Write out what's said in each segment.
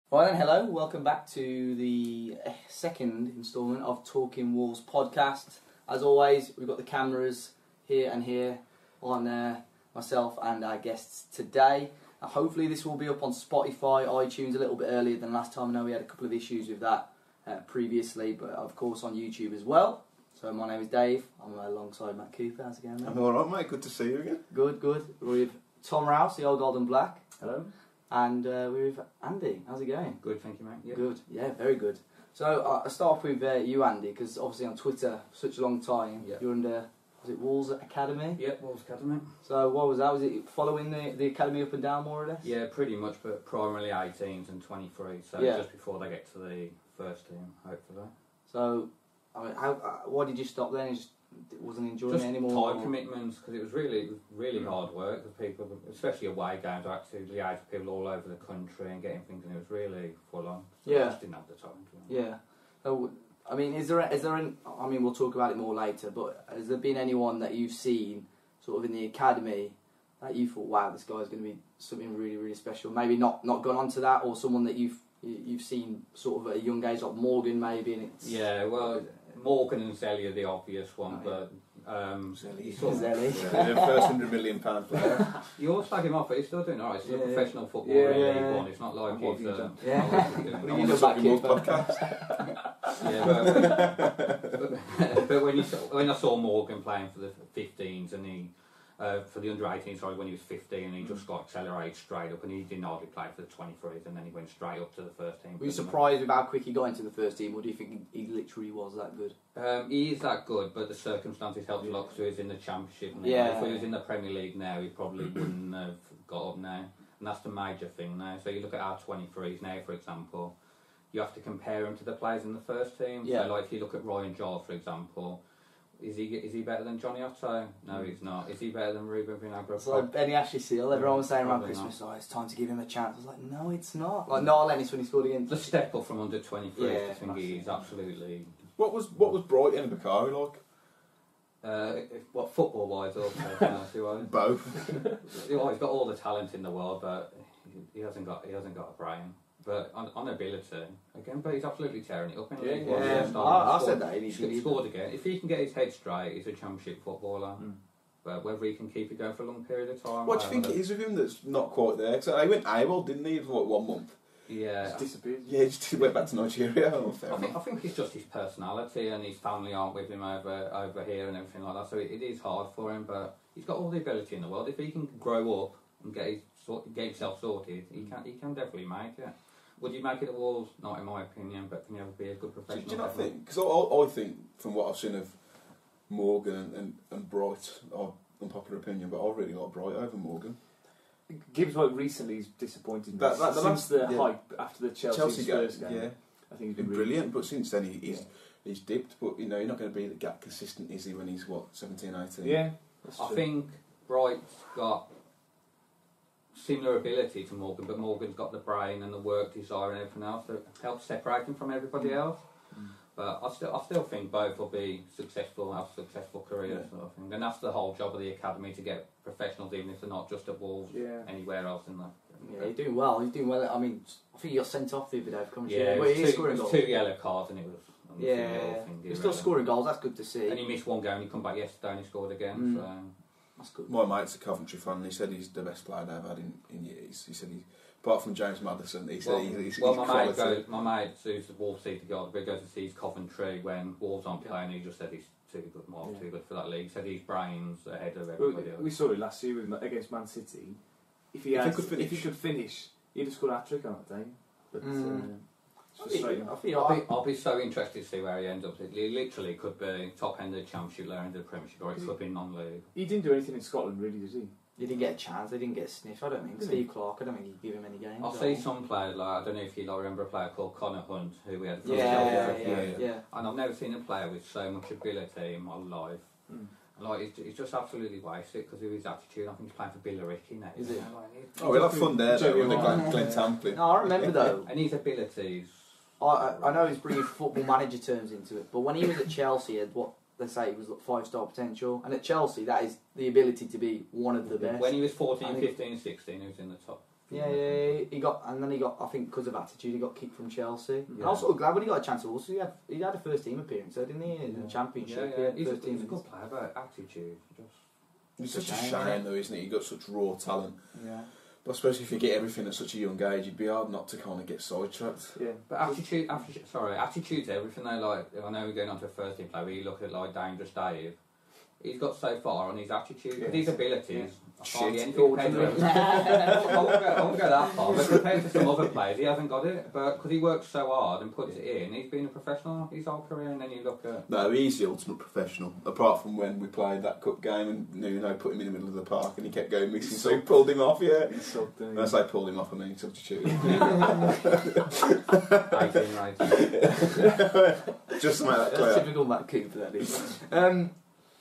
Right then, hello, welcome back to the second instalment of Talking Wolves podcast. As always, we've got the cameras here and here on myself and our guests today. Hopefully this will be up on Spotify, iTunes a little bit earlier than last time. I know we had a couple of issues with that previously, but of course on YouTube as well. So my name is Dave, I'm alongside Matt Cooper. How's it going, mate? I'm alright, mate, good to see you again. Good. We're with Tom Rouse, the old Gold and Black. Hello. And we're with Andy. How's it going? Good, thank you, mate. Yeah. Good, yeah, very good. So I'll start off with you, Andy, because obviously on Twitter for such a long time, you're under, was it Wolves Academy? Yeah, Wolves Academy. So what was that? Was it following the academy up and down more or less? Yeah, pretty much, but primarily 18s and 23, so just before they get to the first team, hopefully. So, I mean, why did you stop then? You just wasn't enjoying it anymore? Time commitments, because it was really hard work. The people, especially away games, I had to liaise with people all over the country and getting things, and it was really full on. So I just didn't have the time to. Yeah. So, I mean, is there I mean, we'll talk about it more later, but has there been anyone that you've seen sort of in the academy that you thought, wow, this guy's going to be something really, really special? Maybe not gone on to that, or someone that you've seen sort of at a young age, like Morgan maybe, and it's... Yeah, well, Morgan and Zelly are the obvious one, but... Zelly. Yeah, the first £100 million player. You all slag him off, but he's still doing alright. He's still professional football in League One. It's not like he's... you know back here, but when I saw Morgan playing for the 15s and he... for the under-18, sorry, when he was 15, and he just got accelerated straight up, and he didn't hardly play for the 23s, and then he went straight up to the first team. Were you surprised with how quick he got into the first team, or do you think he literally was that good? He is that good, but the circumstances helped a lot because he was in the Championship. If he was in the Premier League now, he probably wouldn't have got up now, and that's the major thing now. So you look at our 23s now, for example, you have to compare him to the players in the first team. Yeah. So like if you look at Ryan Giles, for example, is he better than Johnny Otto? No, he's not. Is he better than Ruben Vinagre? So like Benny Ashley Seal, everyone was saying around Christmas, oh, it's time to give him a chance. I was like, no, it's not. Like Noel Ennis when he scored against... The step up from under 23, I think he is absolutely... What was Brighton and Bakari like? What, football-wise or personality-wise? Both. Well, he's got all the talent in the world, but he hasn't got a brain. But on ability, again, but he's absolutely tearing it up. I said that. He scored again. If he can get his head straight, he's a Championship footballer. But whether he can keep it going for a long period of time... What do you think it is with him that's not quite there? Because he went AWOL, didn't he, for like 1 month? Yeah. Just disappeared. Yeah, he just went back to Nigeria. I think it's just his personality, and his family aren't with him over here and everything like that. So it is hard for him, but he's got all the ability in the world. If he can grow up and get himself sorted, he can definitely make it. Would you make it at Wolves? Not in my opinion, but can you ever be a good professional? Do you not think? Because I think, from what I've seen of Morgan and Bright, unpopular opinion, but I really like Bright over Morgan. Gibbs recently is disappointed since the hype after the Chelsea first game. Yeah, I think he's been brilliant. But since then he's dipped. But you know, you're not going to be that consistent, is he? When he's 17, 18? Yeah, I think Bright's got similar ability to Morgan, but Morgan's got the brain and the work desire and everything else that helps separate him from everybody else. But I still think both will be successful, have successful careers, sort of thing. And that's the whole job of the academy, to get professionals, even if they're not just at Wolves, anywhere else in the... Yeah, he's doing well. I mean, I think he got sent off the other day for coming. Yeah, it was 2 yellow cards, and it was... He's still scoring goals. That's good to see. And he missed one game, and he come back yesterday and he scored again. So that's good. My mate's a Coventry fan, and he said he's the best player they've had in years. He said apart from James Maddison, he said he's quality. My mate who's the Wolves season guy, but goes to see his Coventry when Wolves aren't playing. He just said he's too good, too good for that league. He said his brain's ahead of everybody else. We saw it last year against Man City. If he could finish, he'd have scored a hat-trick on that day. But I'll be so interested to see where he ends up. He literally could be top end of the Championship, lower end of the Premiership, or it could be non-league. He didn't do anything in Scotland, really, did he? He didn't get a chance. They didn't get a sniff. I don't think Steve Clarke. I don't think he'd give him any games. I'll see some players like, I don't know if you remember a player called Connor Hunt, who we had. Yeah. And I've never seen a player with so much ability in my life. Like he's just absolutely wasted because of his attitude. I think he's playing for Billericay now. Is it? We'll have fun there with the Glen Tamplin. No, I remember though. And his abilities. I know he's bringing football manager terms into it, but when he was at Chelsea, he had what they say he was 5-star potential, and at Chelsea that is the ability to be one of the best. When he was 14, 15, 16, he was in the top Yeah, he got, I think because of attitude, he got kicked from Chelsea. Yeah. I was sort of glad when he got a chance to also, he had a first team appearance, didn't he, in the Championship? Yeah. He had He's a good player, but attitude, It's such a shame though, isn't it? You've got such raw talent. Yeah. But I suppose if you get everything at such a young age, it'd be hard not to kind of get sidetracked. Yeah. But attitude's everything though. Like, I know we're going on to a first team player, but you look at like Dangerous Dave. He's got so far on his attitude, but his abilities. Hardly anything compared to him. I won't go that far, but compared to some other players, he hasn't got it. But because he works so hard and puts it in, he's been a professional his whole career. And then you look at No, he's the ultimate professional. Apart from when we played that cup game and Nuno put him in the middle of the park and he kept going missing, so he pulled him off. Yeah, when I say pulled him off, I mean substituted. 18, right? Just to make that clear. That's typical Matt Cooper, that is.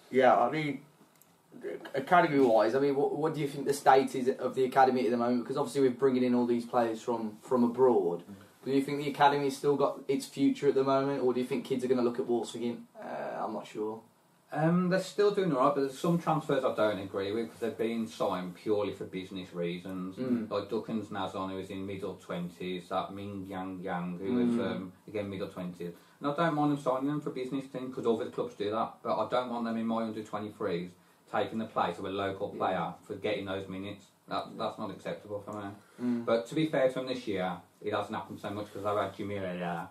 Yeah, I mean, academy-wise, I mean, what do you think the state is of the academy at the moment? Because obviously we're bringing in all these players from abroad. Do you think the academy's still got its future at the moment, or do you think kids are going to look at Wolves again? I'm not sure. They're still doing alright, but there's some transfers I don't agree with because they've been signed purely for business reasons. Like Duckens Nazon, who was in middle 20s, that Ming Yang, who was again middle 20s. And I don't mind them signing them for business things because other clubs do that, but I don't want them in my under 23s taking the place of a local player for getting those minutes. That's not acceptable for me. But to be fair to him this year, it hasn't happened so much because they've had Jamira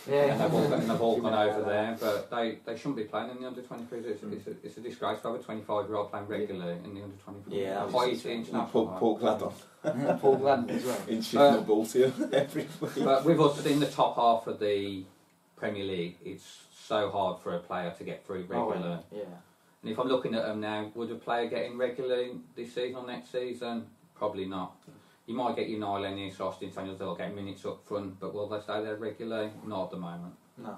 and they've all gone over there, but they shouldn't be playing in the under 23s. It's a disgrace to have a 25-year-old playing regularly in the under 23s. Yeah, Paul Gladon. Paul Gladon as well. In shifting the ball to you every week. But with us in the top half of the Premier League, it's so hard for a player to get through regularly. Yeah. And if I'm looking at them now, would a player get in regularly this season or next season? Probably not. You might get your Niall Ennis, Austin Daniels, they'll get minutes up front, but will they stay there regularly? Not at the moment. No.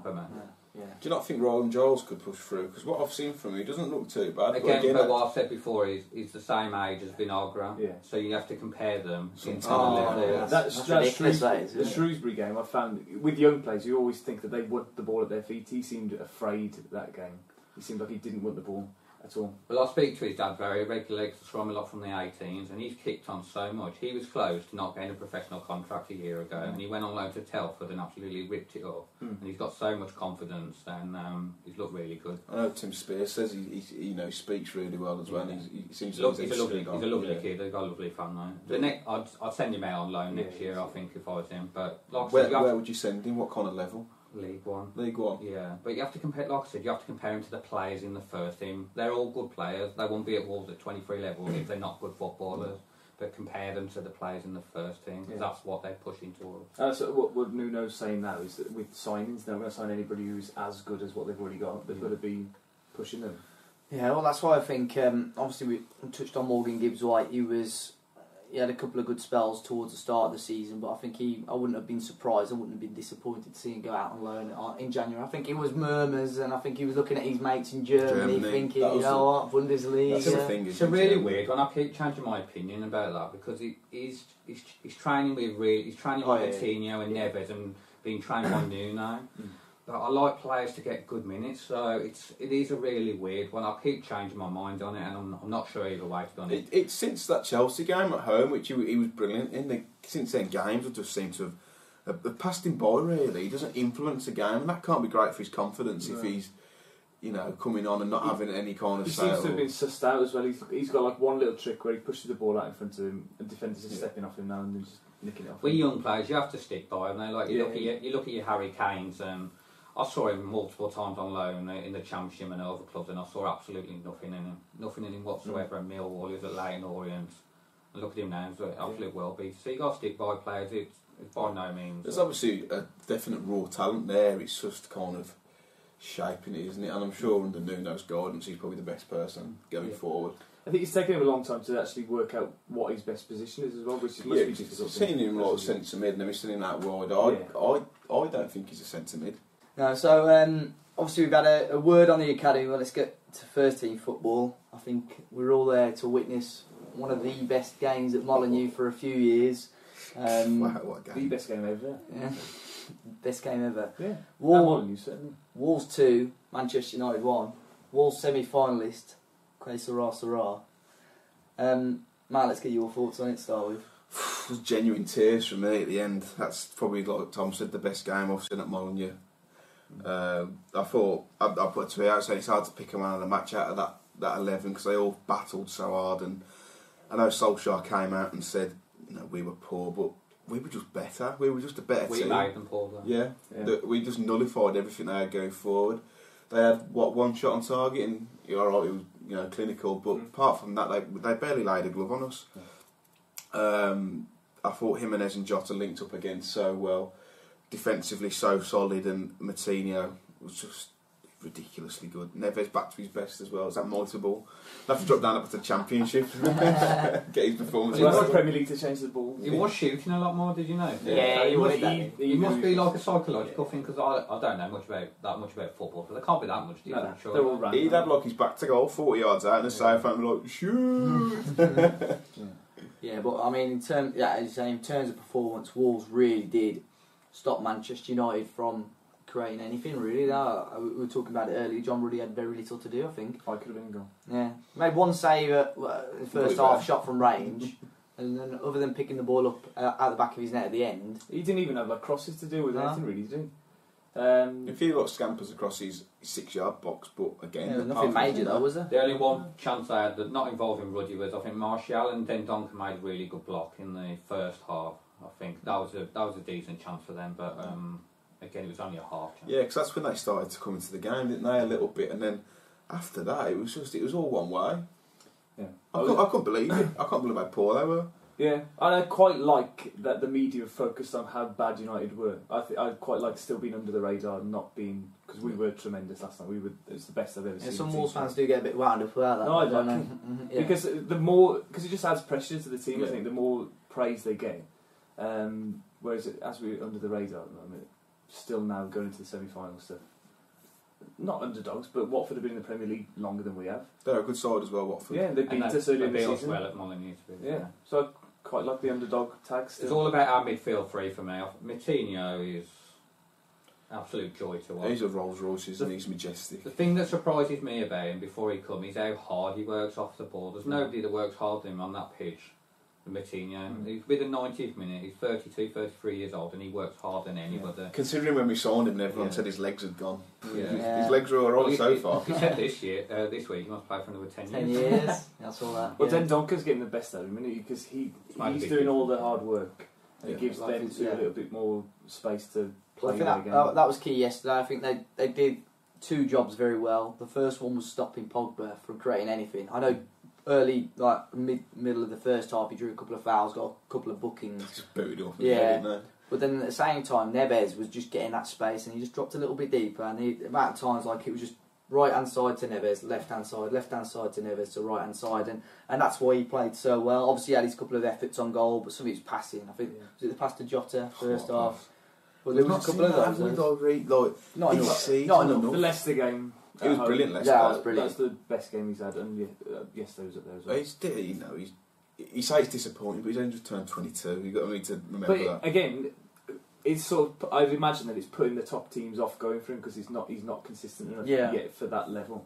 Yeah. Do you not think Roland Giles could push through? Because what I've seen from him, he doesn't look too bad. Again, but what I've said before is he's the same age as Vinagre, so you have to compare them. That's ridiculous. The Shrewsbury game, I found with young players, you always think that they want the ball at their feet. He seemed afraid that game. He seemed like he didn't want the ball at all. Well, I speak to his dad very regularly because I saw him a lot from the 18s, and he's kicked on so much. He was close to not getting a professional contract a year ago, and he went on loan to Telford and absolutely ripped it up. And he's got so much confidence, and he's looked really good. I know Tim Spears says he speaks really well as well. Yeah. And he seems he's a lovely kid. They've got a lovely family. I'd send him out on loan next year, I think, if I was him. But like where would you send him? What kind of level? League One. Yeah, but you have to compare. Like I said, you have to compare him to the players in the first team. They're all good players. They won't be at Wolves at 23 level if they're not good footballers. But compare them to the players in the first team because that's what they're pushing towards. So what Nuno's saying now is that with signings, they're not going to sign anybody who's as good as what they've already got. They've got to be pushing them. Yeah, well, that's why I think. Obviously, we touched on Morgan Gibbs-White. He had a couple of good spells towards the start of the season, but I think I wouldn't have been surprised, I wouldn't have been disappointed to see him go out on loan in January. I think it was murmurs, and I think he was looking at his mates in Germany. Thinking, you know what, Bundesliga. That's the thing, it's a really weird one. I keep changing my opinion about that because he's training with Coutinho and Neves and being trained by Nuno. But I like players to get good minutes, so it is a really weird one. I keep changing my mind on it, and I'm not sure either way, to be honest. It's since that Chelsea game at home, which he was brilliant in. Since then, games have just seemed to have passed him by. Really, he doesn't influence the game, and that can't be great for his confidence if he's coming on and not having any kind of. He seems to have been sussed out as well. He's got like one little trick where he pushes the ball out in front of him, and defenders are stepping off him now and just nicking it off. With young players, you have to stick by them. You look at your Harry Kanes and. I saw him multiple times on loan in the Championship and other clubs, and I saw absolutely nothing in him whatsoever. At Millwall, he was at Leyton Orient, and look at him now; he's an absolute well-beat. So you got to stick by players. It's by no means. There's obviously a definite raw talent there. It's just kind of shaping it, isn't it? And I'm sure under Nuno's guidance, he's probably the best person going forward. I think it's taken him a long time to actually work out what his best position is as well, which must be difficult. Seeing him like a centre mid, and then he's sitting out wide. I don't think he's a centre mid. No, so obviously we've had a word on the academy. Well, let's get to first team football. I think we're all there to witness one of the best games at Molineux for a few years. Wow, what a game. The best game ever. Yeah, best game ever. Yeah, Molineux, certainly. Wolves 2, Manchester United 1. Wolves semi-finalist. Okay, Sera. Matt, let's get your thoughts on it. Start with. It was genuine tears from me at the end. That's probably, like Tom said, the best game I've seen at Molineux. I thought, I put a tweet out saying it's hard to pick a man of the match out of that 11 because they all battled so hard. And I know Solskjaer came out and said, we were poor, but we were just better. We were just a better team. We made them poor, though. Yeah. We just nullified everything they had going forward. They had, one shot on target, and alright, it was clinical, but apart from that, they barely laid a glove on us. I thought Jimenez and Jota linked up again so well, defensively so solid, and Moutinho was just ridiculously good. Neves back to his best as well. Is that multiple? I'll have to drop down up to the Championship. Get his performance. Well, that's Premier League to change the ball. He was shooting a lot more, did you know? Yeah, he must be like a psychological thing, because I don't know that much about football, but there can't be that much difference. No, they're all random. He'd have like his back to goal 40 yards out, and the save and be like, shoot! Yeah, but I mean, as you say, in terms of performance, Wolves really did stop Manchester United from creating anything, really. We were talking about it earlier. John Ruddy had very little to do, I think. I could have been a goal. Yeah, made one save at the first half, shot from range, and then other than picking the ball up out the back of his net at the end, he didn't even have crosses to do with anything, really, did he? A few lot scampers across his 6-yard box, but again, nothing major though, was there? The only one chance I had that not involving Ruddy was, I think, Martial, and then Donker made a really good block in the first half. I think that was a decent chance for them, but again, it was only a half chance. Yeah, because that's when they started to come into the game, didn't they? A little bit, and then after that, it was all one way. Yeah, I couldn't believe it. I can't believe how poor they were. Yeah, and I quite like that the media focused on how bad United were. I'd quite like still being under the radar, and not being, because we were tremendous last night. It's the best I've ever seen. Some Wolves fans do get a bit wound up about that. No, I don't. Because it just adds pressure to the team. I think the more praise they get, whereas as we're under the radar at the moment, still now going into the semi-final stuff. Not underdogs, but Watford have been in the Premier League longer than we have. They're a good side as well, Watford. Yeah, they beat us earlier in the season. Well at Molineux. Yeah, so I quite like the underdog tag still. It's all about our midfield three for me. Moutinho is absolute joy to watch. He's a Rolls Royce, isn't he? He's majestic. The thing that surprises me about him before he comes is how hard he works off the ball. There's nobody that works harder than him on that pitch. Moutinho. He's with the 90th minute. He's 32, 33 years old, and he works harder than anybody. Considering when we signed him, everyone said his legs had gone. Yeah. His legs are alright so far. He said this week, he must play for another 10 years. 10 years. That's all that. Well, then Donker's getting the best out of him, because he's doing all the hard work, and it gives them a little bit more space to play that again. That was key yesterday. I think they did two jobs very well. The first one was stopping Pogba from creating anything. I know early, like middle of the first half, he drew a couple of fouls, got a couple of bookings. Just booted off. But then at the same time, Neves was just getting that space, and he just dropped a little bit deeper. And the amount of times, like, it was just right hand side to Neves, left hand side to Neves, to right hand side, and that's why he played so well. Obviously, he had his couple of efforts on goal, but some of it was passing. I think was it the pass to Jota first half. Well, there was a couple of those. Not enough. The Leicester game. It was brilliant, Leicester. Yeah, it was brilliant. That's the best game he's had, and yesterday was up there as well. He says it's disappointing, but he's only just turned 22. You've got to remember that. But again, it's sort of, I'd imagine that it's putting the top teams off going for him, because he's not consistent enough yet for that level.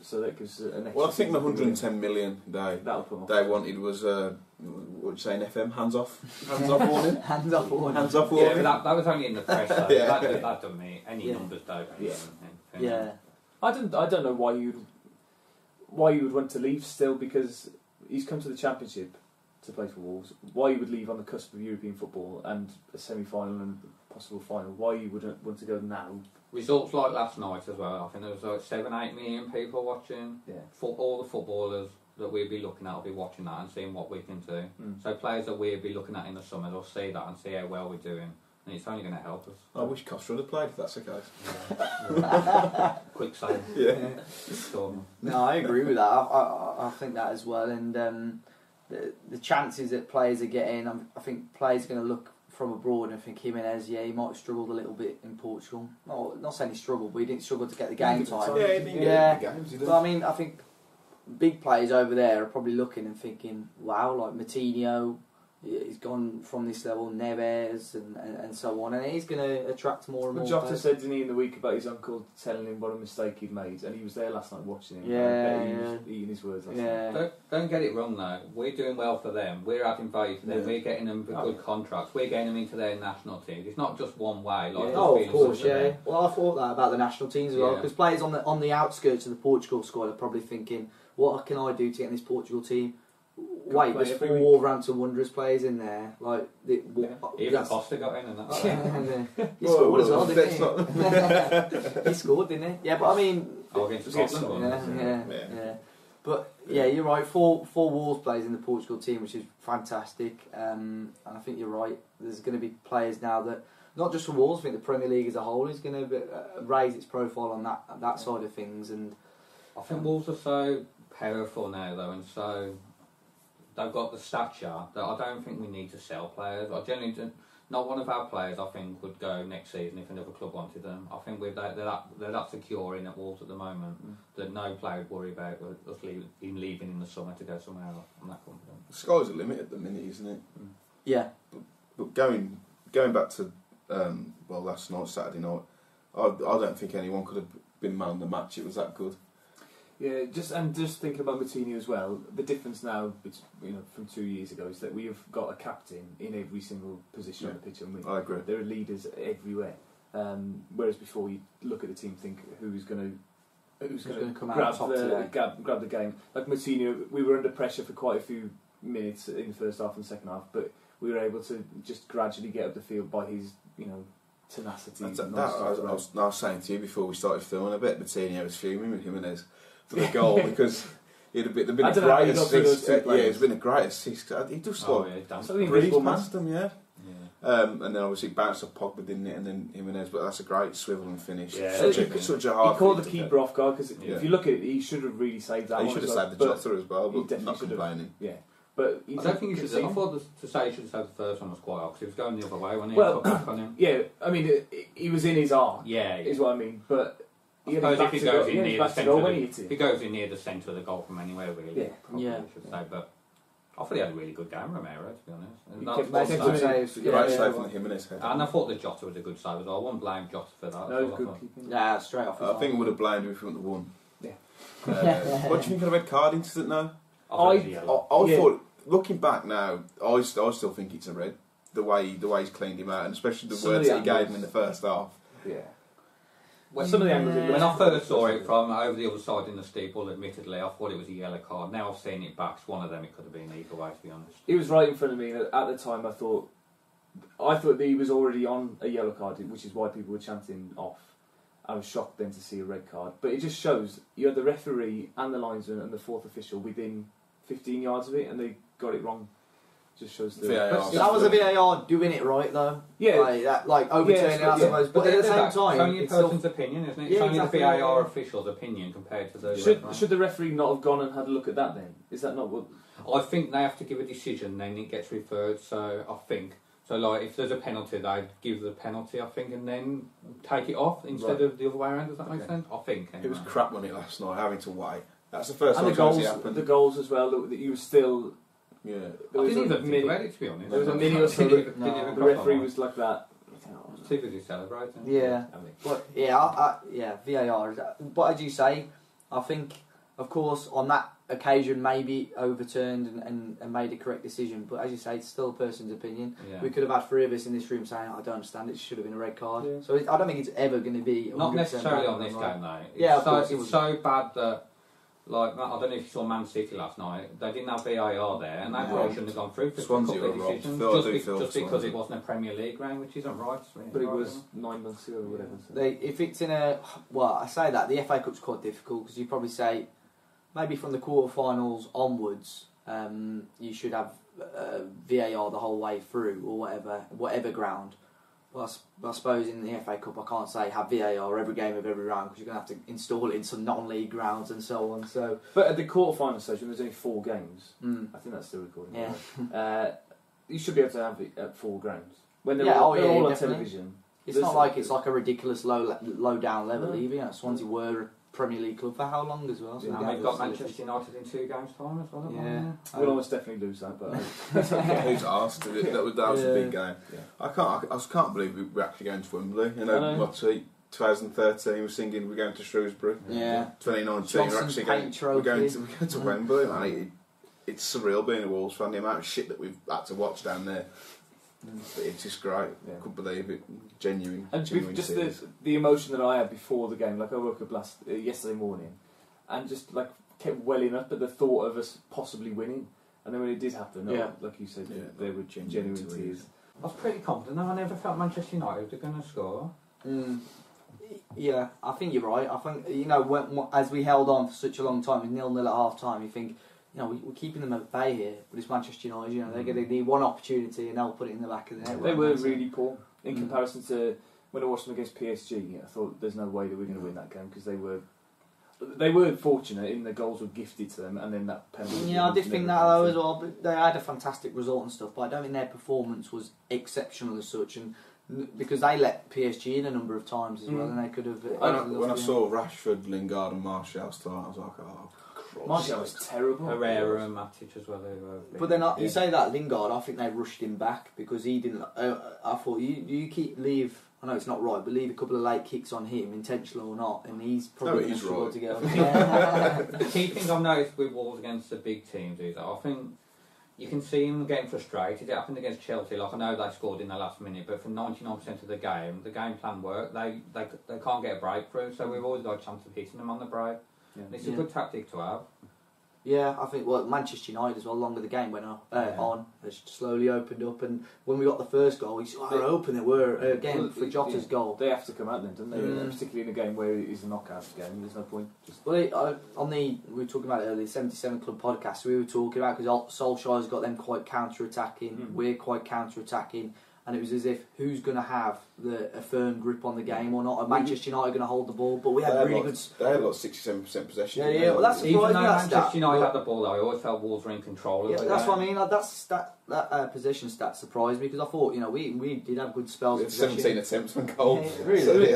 So that gives an extra. Well, I think the 110 million they wanted was what would you say in FM? Hands off warning. Hands off warning. Hands off warning. Yeah, that was only in the press. Though. That doesn't mean any numbers don't. Yeah. I don't know why you would want to leave still, because he's come to the Championship to play for Wolves. Why you would leave on the cusp of European football and a semi-final and possible final? Why you wouldn't want to go now? Results like last night as well. I think there was like 7-8 million people watching. Yeah. All the footballers that we'd be looking at will be watching that and seeing what we can do. So players that we'd be looking at in the summer, they'll see that and see how well we're doing. And it's only going to help us. I wish Costa had played, if that's the case. Quick save. Yeah. No, I agree with that. I think that as well. And the chances that players are getting, I think players are going to look from abroad and think Jimenez, he might have struggled a little bit in Portugal. No, not saying he struggled, but he didn't struggle to get the game time. Yeah, he didn't get the games. But I mean, I think big players over there are probably looking and thinking, wow, like Moutinho, he's gone from this level, Neves and so on, and it is going to attract more and more. Jota players. said, didn't he, in the week about his uncle telling him what a mistake he'd made, and he was there last night watching him. Yeah, he was eating his words last night. Yeah. Don't get it wrong though. We're doing well for them. We're adding value to them. Yeah. We're getting them good contracts. We're getting them into their national teams. It's not just one way. Like Oh, of course, yeah. them. Well, I thought that about the national teams as well, Yeah. because players on the outskirts of the Portugal squad are probably thinking, what can I do to get in this Portugal team? Wait, play there's every 4 week. Wolverhampton Wanderers players in there. Like, Even Costa got in and that. He scored as well, didn't he? Not... He scored, didn't he? Yeah, but I mean, Against Scotland. yeah. But yeah, you're right. 4 Wolves players in the Portugal team, which is fantastic. And I think you're right. There's going to be players now that not just for Wolves. I think the Premier League as a whole is going to raise its profile on that side of things. And I think Wolves are so powerful now, though, and so they've got the stature that I don't think we need to sell players. I generally don't. Not one of our players, I think, would go next season if another club wanted them. I think they're that secure in at Wolves at the moment that no player would worry about us leaving in the summer to go somewhere else. I'm that confident. The sky's the limit at the minute, isn't it? yeah, But going back to last night, Saturday night, I don't think anyone could have been man of the match. It was that good. Yeah, just thinking about Moutinho as well. The difference now, from 2 years ago, is that we have got a captain in every single position on the pitch, and I agree. there are leaders everywhere. Whereas before, you look at the team, and think who's going to come out top today? grab the game. Like Moutinho, we were under pressure for quite a few minutes in the first half and second half, but we were able to just gradually get up the field by his tenacity. I was saying to you before we started filming, I bet Moutinho was fuming with Jimenez for the goal because it'd been a great assist. It's been a great assist. He just breezed past them, yeah. And then obviously bounced off Pogba, didn't it? And then Jimenez, but that's a great swivel and finish. Yeah. Such a hard. He called the keeper off guard because if you look at it, he should have really saved that. He should have saved the Jota as well, but definitely not complaining. Yeah. But I don't think he should. I thought to say he should have saved the first one was quite odd because he was going the other way when he well, got back on him. Yeah, I mean, he was in his arm. Yeah, is what I mean. But I suppose if he goes in near the centre, he goes in near the centre of the goal from anywhere, really. Yeah, probably I should say. But I thought he had a really good game, Romero, to be honest. Great save from the Jimenez head. And I thought that Jota was a good save as well. I wouldn't blame Jota for that. No, good keeping. Yeah, straight off. I think we would have blamed him if we wouldn't have won. Yeah. What do you think of the red card incident now? I thought, looking back now, I still think it's a red. The way he's cleaned him out, and especially the words that he gave him in the first half. Yeah. Some of the angles. When I first saw it from over the other side in the steeple, admittedly, I thought it was a yellow card. Now I've seen it back. It's one of them. It could have been either way, to be honest. He was right in front of me. At the time, I thought that he was already on a yellow card, which is why people were chanting off. I was shocked then to see a red card. But it just shows you had the referee and the linesman and the fourth official within 15 yards of it, and they got it wrong. Just shows the VAR. That was a VAR doing it right though. Yeah, like overturning it, I suppose. But at the same time, it's only a person's opinion, isn't it? It's only the VAR official's opinion compared to the. Should the referee not have gone and had a look at that then? Is that not what? I think they have to give a decision, then it gets referred. So I think like if there's a penalty, they'd give the penalty. I think, and then take it off instead of the other way around. Does that make sense? I think anyway. It was crap on it last night, having to wait. That's the first and time it happened. The goals as well. That you were still. Yeah, I didn't even think about it, to be honest. There was a mini or so. The referee was like that. Too busy celebrating. Yeah, but VAR. But as you say, I think, of course, on that occasion, maybe overturned and made a correct decision. But as you say, it's still a person's opinion. Yeah. We could have had 3 of us in this room saying, "I don't understand. It should have been a red card." Yeah. So I don't think it's ever going to be. Not necessarily on this game, though. It's so bad that. Like, I don't know if you saw Man City last night. They didn't have VAR there, and that probably shouldn't have gone through for Swansea a couple of decisions. Just because it wasn't a Premier League round, which isn't right. But it was 9 months ago or whatever. So. If it's in I say that the FA Cup's quite difficult because you probably say maybe from the quarterfinals onwards, you should have VAR the whole way through or whatever ground. Well, I suppose in the FA Cup I can't say have VAR every game of every round because you're going to have to install it in some non-league grounds and so on. So, but at the quarter-final stage, when there's only 4 games, I think that's still recording. Yeah, you should be able to have it at 4 grounds when they're all on television. It's not like it's like a ridiculous low down level either. Swansea were Premier League club for how long as well? So And we've got Manchester United in 2 games' time as well. Yeah. We'll almost definitely lose that, but Who's asked? That was a big game. Yeah. I just can't believe we're actually going to Wembley. You I know, know. 2013 we're singing we're going to Shrewsbury. Yeah. 2019 we're Johnson's actually paint we're going trophy. to Wembley, man. It's surreal being a Wolves fan. The amount of shit that we've had to watch down there. But it's just great. Yeah. I couldn't believe it. Genuine. And genuine just tears. the emotion that I had before the game, like I woke up yesterday morning, and just like kept welling up at the thought of us possibly winning. And then when it did happen, like you said, there were genuine tears. I was pretty confident. I never felt Manchester United were going to score. Yeah, I think you're right. I think, you know, as we held on for such a long time, with 0-0 at half time, you think, you know, we're keeping them at bay here, but it's Manchester United, you know, they're going to need one opportunity and they'll put it in the back of the net. They were really poor in comparison to when I watched them against PSG. I thought there's no way that we're going to win that game because they were fortunate in the goals were gifted to them, and then that penalty. Yeah, I did think that though as well. But they had a fantastic result and stuff, but I don't think their performance was exceptional as such, and because they let PSG in a number of times as well, and they could have. When I saw Rashford, Lingard, and Martial start, I was like, oh. Martial was terrible. Herrera and Matic as well. But then you say that Lingard, I think they rushed him back because he didn't. I thought you leave. I know it's not right, but leave a couple of late kicks on him, intentional or not, and he's probably going to struggle to get up. The key thing I've noticed with Wolves against the big teams is that I think you can see them getting frustrated. It happened against Chelsea. Like, I know they scored in the last minute, but for 99% of the game plan worked. They can't get a breakthrough, so we've always got a chance of hitting them on the break. Yeah. It's a good tactic to have. Yeah, I think Manchester United as well. Longer the game went on, it slowly opened up, and when we got the first goal, we saw how open they were again for Jota's goal. They have to come out then, don't they? Particularly in a game where it is a knockout game. There's no point. We were talking about it earlier, 77 Club podcast. We were talking about because Solskjaer's got them quite counter-attacking. We're quite counter-attacking. And it was as if who's going to have a firm grip on the game or not? Are Manchester United going to hold the ball? But we had really good. They had 67% possession. Yeah. Well, that's even though Manchester United had the ball, I always felt Wolves were in control of it. That's what I mean. Like, that possession stat surprised me because I thought, you know, we did have good spells. 17 attempts on goal. Yeah, really,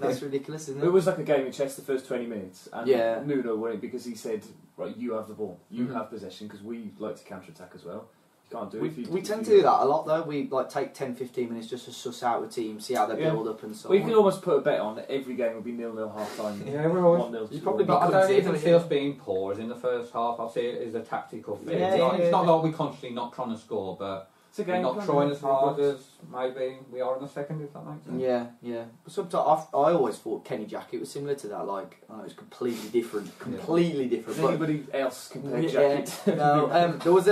that's ridiculous, isn't it? It was like a game of chess the first 20 minutes. And yeah. Nuno won it because he said, right, you have the ball, you have possession, because we like to counter attack as well. Can't do it. We tend to do that a lot though. We take 10-15 minutes just to suss out the team, see how they build up and so on. Well, you can almost put a bet on that every game will be 0-0 half time. Yeah, we're always 1-0. But I don't even see us being poor as in the first half. I see it as a tactical thing. It's not like we're constantly not trying to score, but we're not trying as hard as maybe we are in the second, if that makes sense. Yeah. But sometimes I always thought Kenny Jackett was similar to that. Like, it was completely different. Does anybody else compare Jackett? No. There was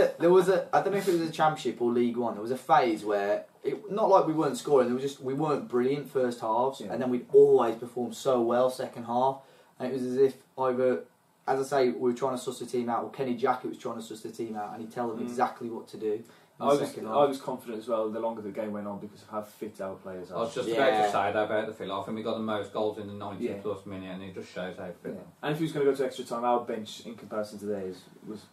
a. I don't know if it was a Championship or League One. There was a phase where not like we weren't scoring. There was just we weren't brilliant first halves, and then we'd always perform so well second half, and it was as if either. As I say, we were trying to suss the team out, or Kenny Jackett was trying to suss the team out, and he'd tell them exactly what to do. I was confident as well the longer the game went on because of how fit our players are. I was just about to say that about the Villa. I think we got the most goals in the 90 plus minute, and it just shows how fit. And if he was going to go to extra time, our bench in comparison to theirs was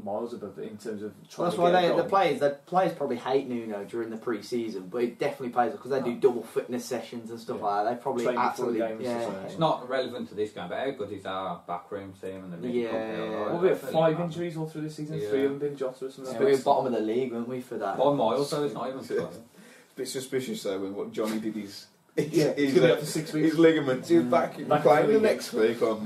miles above it in terms of trying that's to why get a goal. the players probably hate Nuno during the pre-season, but it definitely plays because they do double fitness sessions and stuff like that. They probably absolutely It's not relevant to this game, but how good is our backroom team and the midfield? Well, we have 5 injuries all through this season. 3 of them been Jota or something. We were bottom of the league, weren't we, for that? By miles, so it's not even It's a bit suspicious though when what Johnny did his for 6 weeks. His ligaments. He was back playing the next week up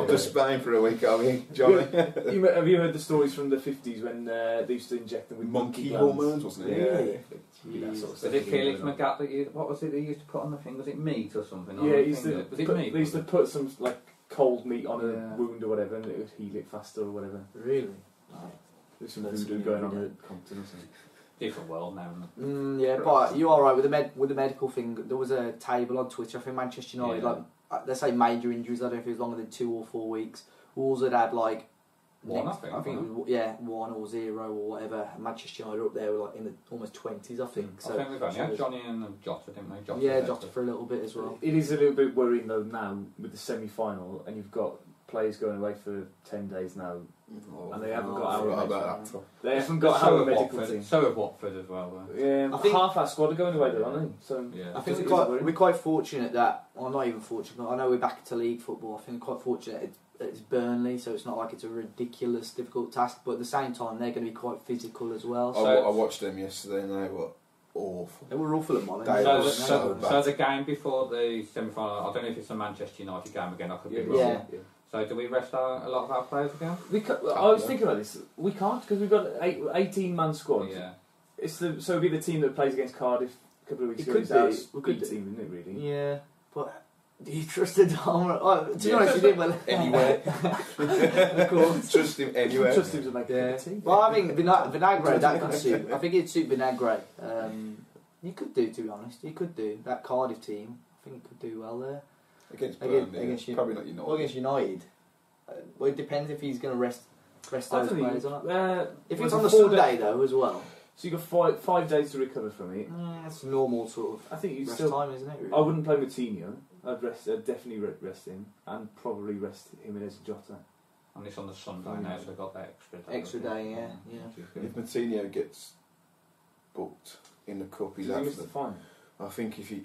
to Spain for a week. Johnny. Have you heard the stories from the 50s when they used to inject them with monkey hormones, wasn't it? Yeah. Was it Felix Magath what was it they used to put on the thing? Was it meat or something? Yeah, was it meat? They used to put some like cold meat on a wound or whatever, and it would heal it faster or whatever. Really? There's some voodoo going on at Compton or something. Different world now. But you are right with the medical thing. There was a table on Twitter. I think Manchester United, they say major injuries. I don't know if it was longer than 2 or 4 weeks. Wolves had like one. I think it was 1 or 0 or whatever. Manchester United up there were like in the almost 20s, I think. So I think we've only had Johnny and Jota, didn't we? Jota Jota for a little bit as well. It is a little bit worrying though now with the semi-final, and you've got players going away for 10 days now, and they haven't Oh, got I our forgot medical about team. They haven't got So our have medical Watford. team. So have Watford as well. Though. Yeah, I think- half our squad are going away though, aren't they? So Yeah. I think Is it we're quite fortunate that, well, not even fortunate. I know we're back to league football. I think we're quite fortunate it's Burnley, so it's not like it's a ridiculous difficult task. But at the same time, they're going to be quite physical as well. I, So I watched them yesterday and they were awful. they were awful at Molyneux. They So, were so, bad. so the game before the semi-final, I don't know if it's a Manchester United game again. I could be wrong. Yeah. So do we rest a lot of our players again? I was thinking about this. We can't because we've got 18-man squad. Yeah. So it'll be the team that plays against Cardiff a couple of weeks It ago. could It's be. our We could B do. team, isn't it? Really? Yeah, but do you trust the Dharma? Oh, to be Yeah. honest, you did well. Anywhere. Of course. Trust him anywhere. Trust him to make Yeah. a team. Well, I think Vinagre, that could suit. I think it'd suit Vinagre. You could do, to be honest. You could do. That Cardiff team, I think it could do well there. Against Against- Burnley, against you- probably not United. Well, against United. Well, it depends if he's going to rest I those don't think- players or not. If well, it's on the 4 Sunday, though, as well. So you've got 5 days to recover from it. That's normal sort of I think you rest still. time, isn't it? Really? I wouldn't play Moutinho. I'd definitely rest him, and probably rest Jimenez and Jota. And it's on the Sunday now, so we've got that extra day. Extra day, yeah. If Moutinho gets booked in the cup, he's Does he out miss for the the. final? I think if he,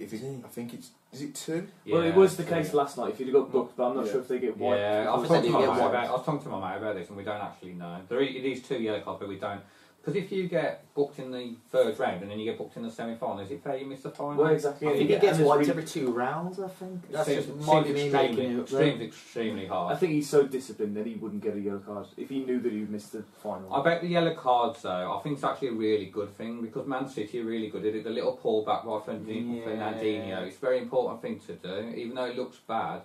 I think it's, is it 2? Well, it was the so, case yeah. last night. If you'd have got booked, but I'm not Yeah. sure if they get wiped. Yeah, I was said talking you to get my mate wiped. about. I was talking to my mate about this, and we don't actually know. It is 2 yellow cards, but we don't. Because if you get booked in the third round and then you get booked in the semi-final, is it fair you miss the final? Well, exactly. I yeah, think yeah, he gets and there's wiped really- every 2 rounds, I think. That's Seems- just might seems be me making it up there. extremely I hard. think he's so disciplined that he wouldn't get a yellow card if he knew that he would miss the final. I bet the yellow cards, though, I think it's actually a really good thing because Man City are really good at it. The little pullback right from Yeah. Fernandinho, it's a very important thing to do. Even though it looks bad,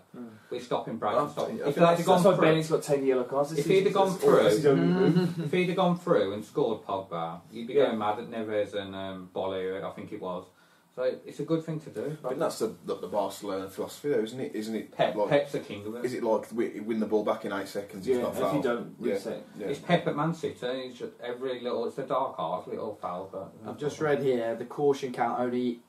we're stopping Brad Well, from stopping. I If think they'd have That's gone why through, Benny's got 10 yellow cards. This If he'd season. have gone That's all- that's his own move. if he'd have gone through and scored Pogba, you'd be Yeah. going mad at Neves and Bolle, I think it was. So it's a good thing to do. I think that's the Barcelona philosophy, though, isn't it? Isn't it? Pep, like, Pep's the king of it. is it like win the ball back in 8 seconds? Yeah, It's not if foul. you don't Yeah. reset. Yeah. It's Pep at Man City. It's just every little. It's a dark art, little foul. But I've just read here the caution count only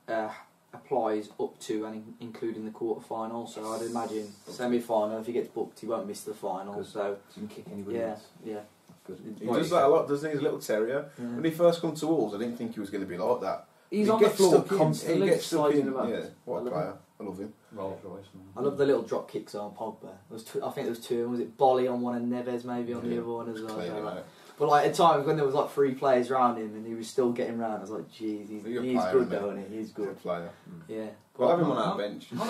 applies up to and including the quarter final. So I'd imagine semi final. If he gets booked, he won't miss the final. Good. So You can kick anybody yeah, else. yeah. Good. He does that a lot, doesn't he? His little terrier. Yeah. When he first come to Wolves, I didn't think he was going to be like that. He's He on the gets floor stuck in, constantly, He gets stuck sliding in. about. Yeah, what I a love player. I love him. Rolls Royce, man. I love the little drop kicks on Pogba. There was I think there was 2. Was it Bolly on one and Neves maybe on the Yeah. other one as well? Clearly, So, like- mate. But like at times when there was like 3 players around him and he was still getting round, I was like, jeez, he's He's a good player, though, isn't he? He's Good good. player. Yeah. We'll have him on Well, our bench. None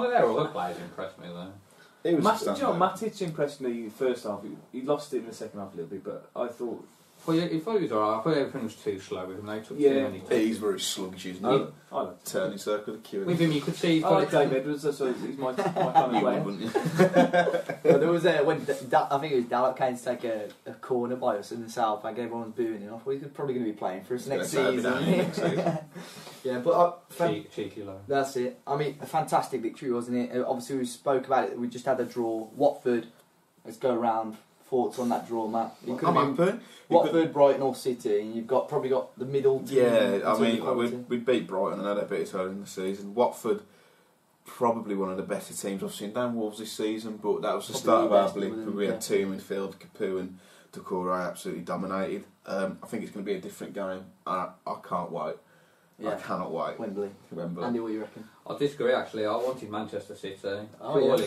of their other players impressed me though. He was Do a you know, standout. Matic impressed me first half. He lost it in the second half a little bit, but I thought Well, he thought he was alright. I thought everything was too slow with him. They took Yeah. too many. He's very sluggish, isn't he? I liked it. Turning circle, the queue. With him, you could see he's I got like it. Dave Edwards, so he's my kind of You player. would, wouldn't you? Well, there was when I think it was Dallas came to take a corner by us in the south. Like everyone's booing him. I thought he's probably going to be playing for us next Gonna say, season. "Be next season." Yeah, but Cheeky low. that's it. I mean, a fantastic victory, wasn't it? Obviously, we spoke about it. We just had a draw. Watford. Let's go around. Thoughts on that draw, Matt? It could I'm have been happy. Watford, Brighton, or City. And you've probably got the middle team. Yeah, in I terms mean, of quality. we beat Brighton and had a bit early in the season. Watford, probably one of the better teams I've seen down Wolves this season, but that was the Probably start of the our best blip. other than- We had yeah. 2 midfield, Capu and Doucouré absolutely dominated. I think it's going to be a different game. I can't wait. Yeah. I cannot wait. Wembley. Wembley. Andy, what do you reckon? I disagree actually. I wanted Manchester City. Oh, Purely.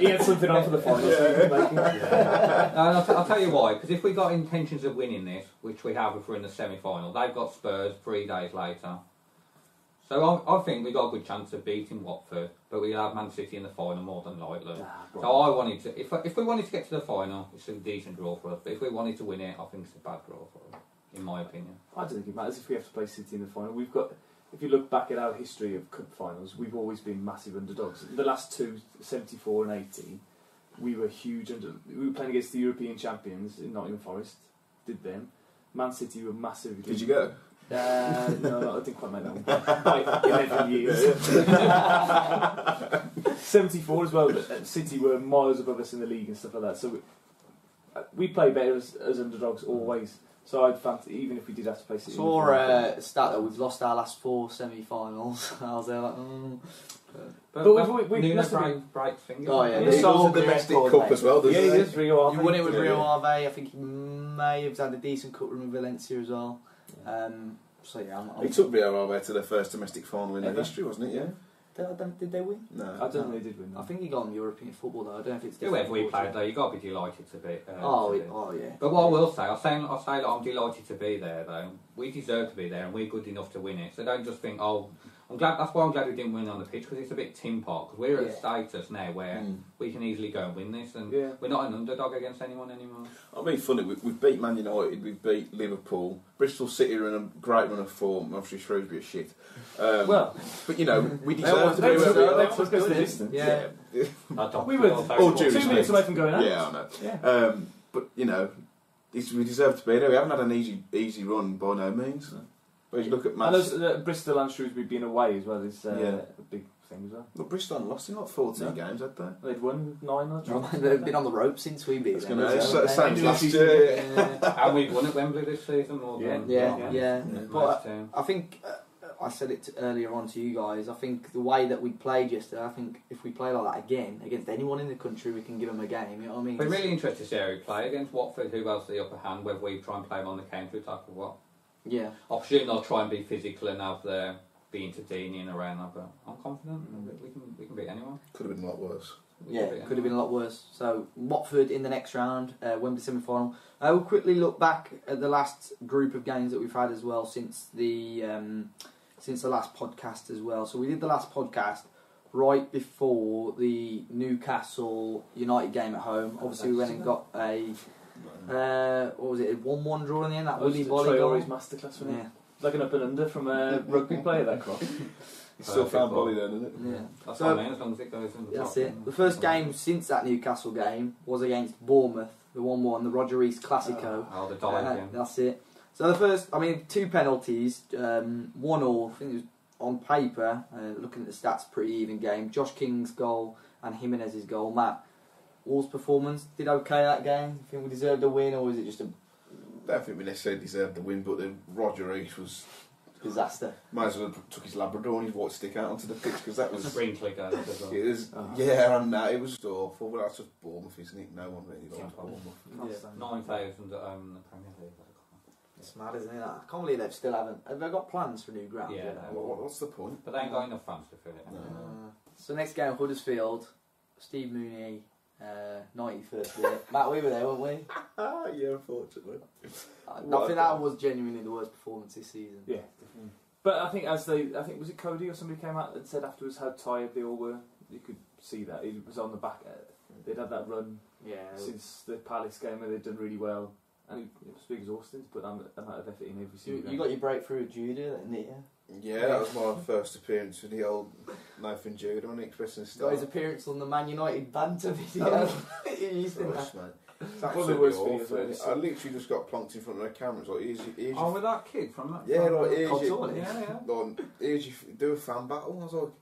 He had something on for the final. So he could make him. I'll tell you why. Because if we got intentions of winning this, which we have if we're in the semi-final, they've got Spurs 3 days later. So I think we got a good chance of beating Watford, but we'll have Man City in the final more than likely. So I wanted to. If we wanted to get to the final, it's a decent draw for us. But if we wanted to win it, I think it's a bad draw for us, in my opinion. I don't think it matters if we have to play City in the final. We've got, if you look back at our history of cup finals, we've always been massive underdogs. The last 2, 74 and 80, we were huge we were playing against the European champions in Nottingham Forest. Did them. Man City were massive. Did you go? No, I didn't quite make that one. By 11 years. 74 as well, but City were miles above us in the league and stuff like that. So we play better as underdogs always. So I'd fancy, even if we did have to play City. Saw a stat that we've lost our last 4 semi-finals. I was there like, But we Nuno must have been- breaks fingers. Oh, yeah. He They also sold the the domestic record, cup mate. as well, doesn't Yeah, he? he is Rio Ave. You won it with Yeah. Rio Ave. I think he may have had a decent cup run with Valencia as well. So yeah, He took Rio Ave to their first domestic final in their Ever? history, wasn't it? Yeah. Did they win? No. I don't think they did win. I think he got on European football though. I don't know if it's Whoever we different, played though, you've got to be delighted to be. Yeah. But what I will say, I'll say that I'm delighted to be there though. We deserve to be there and we're good enough to win it. So don't just think, oh, I'm glad. That's why I'm glad we didn't win on the pitch, because it's a bit tin pot. Because we're at a status now where we can easily go and win this, and we're not an underdog against anyone anymore. I mean, funny, we've beat Man United, we've beat Liverpool, Bristol City are in a great run of form, obviously Shrewsbury are shit. Well, but you know, we deserve to be they where we they are. took us the distance. Yeah. We were All due 2 minutes away from going out. Yeah, I know. Yeah. But you know, we deserve to be there. We haven't had an easy run by no means. No. But you look at And matches. Bristol and Shrewsbury being away as well is a big thing as well. Look, Bristol hadn't lost in like 14 games, had they? They'd won 9 or something. They've been on the rope since we beat them. Same as last year. And we've won at Wembley this season. More than Yeah. But most, I think I said it earlier on to you guys. I think the way that we played yesterday, I think if we play like that again against anyone in the country, we can give them a game. You know what I mean? We're really interested to see how we play against Watford, who has the upper hand, whether we try and play them on the counter attack or what. Yeah. I presume they'll try and be physical and have their be entertaining around that, but I'm confident we can beat anyone. Could have been a lot worse. Yeah, could have been a lot worse. So Watford in the next round, Wembley semi-final. I will quickly look back at the last group of games that we've had as well since the last podcast as well. So we did the last podcast right before the Newcastle United game at home. Obviously, we went and got a what was it? A 1-1 draw in the end. That Willy Volley goal. Traore's masterclass, wasn't it? Yeah. Like an up and under from a rugby player, that cross. It's still found volley then, isn't it? Yeah. That's So- what I mean, as long as it goes in the That's top. it. The first game since that Newcastle game was against Bournemouth, the 1-1, the Roger Rees Classico. Oh, the dive game. That's it. So the first, 2 penalties, 1-1. I think it was on paper, looking at the stats, pretty even game. Josh King's goal and Jimenez's goal. Matt, Wolves' performance, did okay that game? You think we deserved a win, or was it just a I don't think we necessarily deserved the win, but then Roger Rees was. disaster? Might as well have took his Labrador and his white stick out onto the pitch, because that was. Sprinkler goes as well. It was, yeah, and that, it was just awful, but that's just Bournemouth, isn't it? No one really likes Yeah. Bournemouth. 9,000 at home in the Premier League. It's mad, isn't it? I can't believe they still haven't. Have they got plans for new ground? Yeah. What's the point? But they ain't got enough fans to fill it. No. So next game, Huddersfield, Steve Mooney, 91st minute. Matt, we were there, weren't we? Yeah, unfortunately. I think that was genuinely the worst performance this season. Yeah, definitely. But I think was it Cody or somebody came out and said afterwards how tired they all were. You could see that it was on the back. They'd had that run since the Palace game where they'd done really well, and it must be exhausting to put that amount of effort in every single game. You got your breakthrough at Judah, didn't you? Yeah, that was my first appearance with the old Nathan Jude on expressing Got his style. appearance on the Man United banter video. You used to Gosh, mate. It's One of the absolutely worst awful. videos I've ever seen. I literally just got plonked in front of the camera. It's like, here's Oh, with that kid from that. yeah, from like, here's Console, your, yeah. like, here's your, do a fan battle. I was like,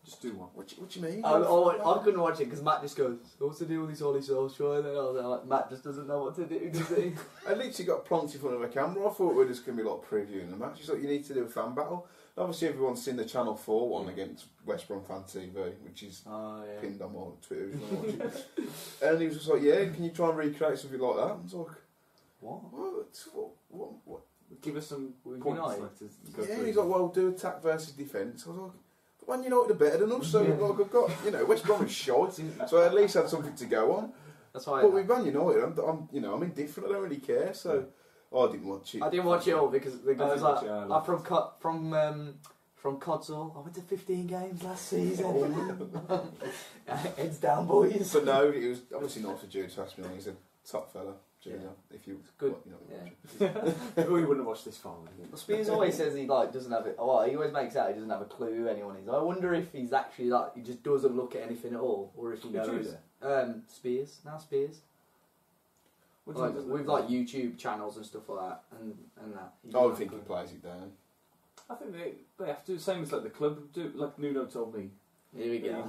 Just do one. what do you mean? I couldn't watch it because Matt just goes, what's the deal with this Ollie Solskjaer? And then I was like, Matt just doesn't know what to do, does he? I literally got plonked in front of a camera. I thought we were just going to be like previewing the match. He's like, you need to do a fan battle. Obviously, everyone's seen the Channel 4 one against West Brom Fan TV, which is pinned on my Twitter. If you want to watch it. And he was just like, yeah, can you try and recreate something like that? I was like, what? Give us some With points. United? Like, to go Yeah, through. and he's like, well, do attack versus defence. I was like, but Man United are better than us, so like, I've got, West Brom is shite, so I at least had something to go on. That's why But with Man United, I'm indifferent. I don't really care. So I didn't watch it. I didn't watch it all because the guy was didn't like, watch it either. I'm from Codsall. I went to 15 games last season. Heads down, boys. But no, it was obviously not for Jude to ask me on. He's a top fella, Jude. Yeah. If you Good. Well, We wouldn't have watched this far. Well, Spears always says he doesn't have it. Well, he always makes out he doesn't have a clue who anyone is. I wonder if he's actually he just doesn't look at anything at all, or if he knows. Spears, Spears. With YouTube channels and stuff like that, and that. I would think he plays it down. I think they have to do the same as like the club do. Like Nuno told me. Here we go.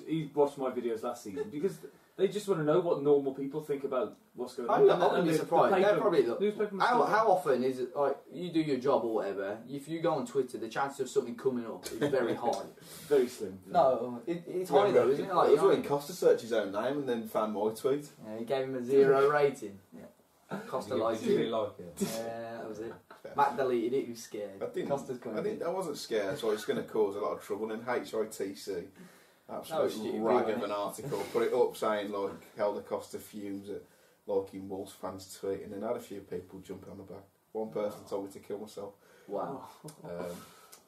He watched my videos last season because They just want to know what normal people think about what's going I'm on. not be surprised. They're probably newspaper how often is it like you do your job or whatever? If you go on Twitter, the chances of something coming up is very high. Very slim. No, it's high though, isn't it? Like, it was when Costa searched his own name and then found my tweet. Yeah, he gave him a 0 rating. Yeah. Costa liked really it. like it. Yeah, that was it. Matt deleted it. He was scared. I wasn't scared, so it's going to cause a lot of trouble in HITC. Absolute stupid, rag wasn't of an it? article. Put it up saying like Helder Costa fumes at liking Wolves fans tweet, and then had a few people jumping on the back. One person told me to kill myself. Wow.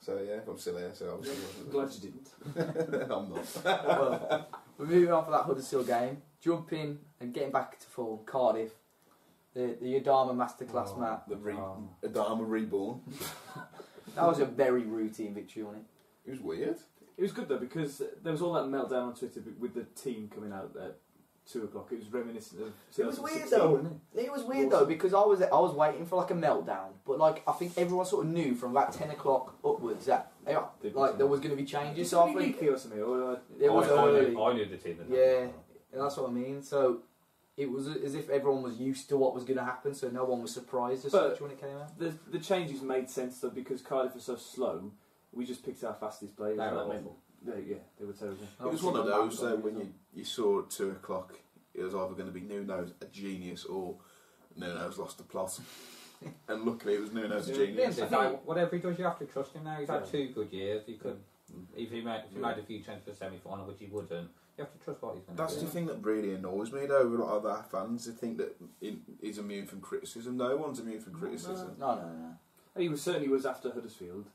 So yeah, I'm still here. So obviously Glad you didn't. I'm not. Well, we're moving on for that Huddersfield game. Jumping and getting back to form. Cardiff. The Adama masterclass, Matt. Adama reborn. That was a very routine victory on it. It was weird. It was good though because there was all that meltdown on Twitter with the team coming out at 2 o'clock. It was reminiscent of. It was weird 2016, though. wasn't It was weird though because I was waiting for like a meltdown, but like I think everyone sort of knew from about 10 o'clock upwards that like there was going to be changes. So I think or something. Or, it was early. I knew the team. Yeah, that's what I mean. So it was as if everyone was used to what was going to happen, so no one was surprised as such when it came out. The changes made sense though because Cardiff was so slow. We just picked our fastest players. They were and that awful. Yeah, they were terrible. It was one of those when you saw at 2 o'clock, it was either going to be Nuno's a genius or Nuno's lost the plot. And luckily it was Nuno's a genius. Whatever he does, you have to trust him now. He's had 2 good years. He could, if he made a few chances for the semi-final, which he wouldn't, you have to trust what he's going to do. That's the thing that really annoys me though with a lot of our fans. They think that he's immune from criticism. No one's immune from criticism. No. He certainly was after Huddersfield.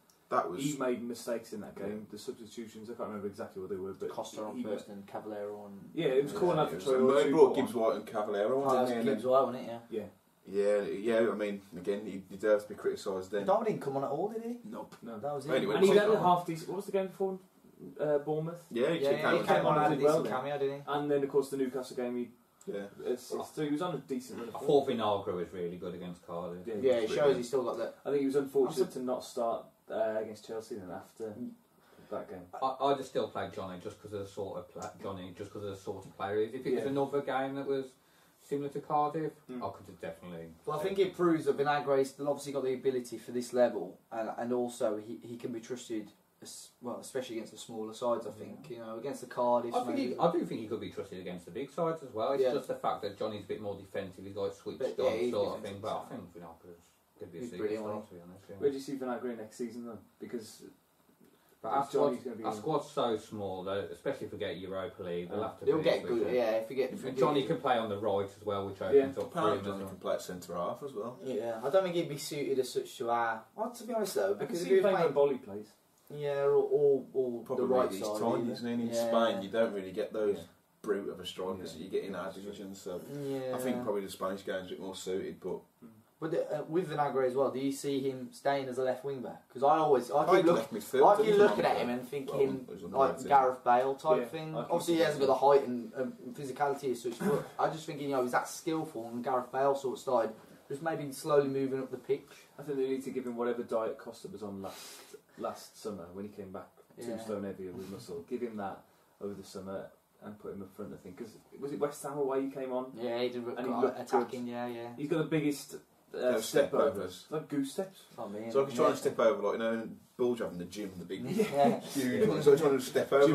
He made mistakes in that game. The substitutions, I can't remember exactly what they were, but Costa on first and Cavallero on. Yeah, it was calling out for Troy. They brought Gibbs White and Cavallero on. Gibbs White, wasn't it? Yeah. I mean, again, he deserves to be criticised. Then Dom didn't come on at all, did he? Nope. No, that was it. Anyway, and he had a half decent. What was the game before? Bournemouth. Yeah, he came on and had a well, decent cameo, didn't he? And then of course the Newcastle game, so he was on a decent run. I thought Vinagre was really good against Cardiff. Yeah, it shows he's still got that. I think he was unfortunate to not start against Chelsea then after that game. I'd have still played Johnny just because of the sort of player he is. If it was another game that was similar to Cardiff, I could have definitely. Well, I think it proves that Vinagre's still obviously got the ability for this level, and also he can be trusted. Well, especially against the smaller sides, I think. You know, against the Cardiff. I do think he could be trusted against the big sides as well. It's just the fact that Johnny's a bit more defensive. He's like switched on sort of thing. But I think Vinagre's could be a superstar, to be honest. Where do you see Vinagre next season though? Because our squad's so small, though, especially if we get Europa League, they'll have to. He'll get good. Yeah, if Johnny can play on the right as well, which opens up for him. Johnny can play at centre half as well. Yeah, I don't think he'd be suited as such to our. Well, to be honest though, because if he playing when Bolly plays. Yeah, or probably the right these side. times, isn't it? In Spain, you don't really get those brute of a strikers that you get in our division. So I think probably the Spanish game's a bit more suited. But with Vinagre as well, do you see him staying as a left wing back? Because I keep looking at him and thinking like Gareth Bale type thing. Obviously, he hasn't got the height and physicality as such, but I just think he's that skillful, and Gareth Bale sort of started just maybe slowly moving up the pitch. I think they need to give him whatever diet Costa was on last summer when he came back, tombstone heavier with muscle. Give him that over the summer and put him up front, I think. Because was it West Ham away he came on? Yeah, he did attacking. Good. Yeah. He's got the biggest step overs, like goose steps. So I was trying to step over, like Bulge having the gym, the big huge one. So I was trying to step over.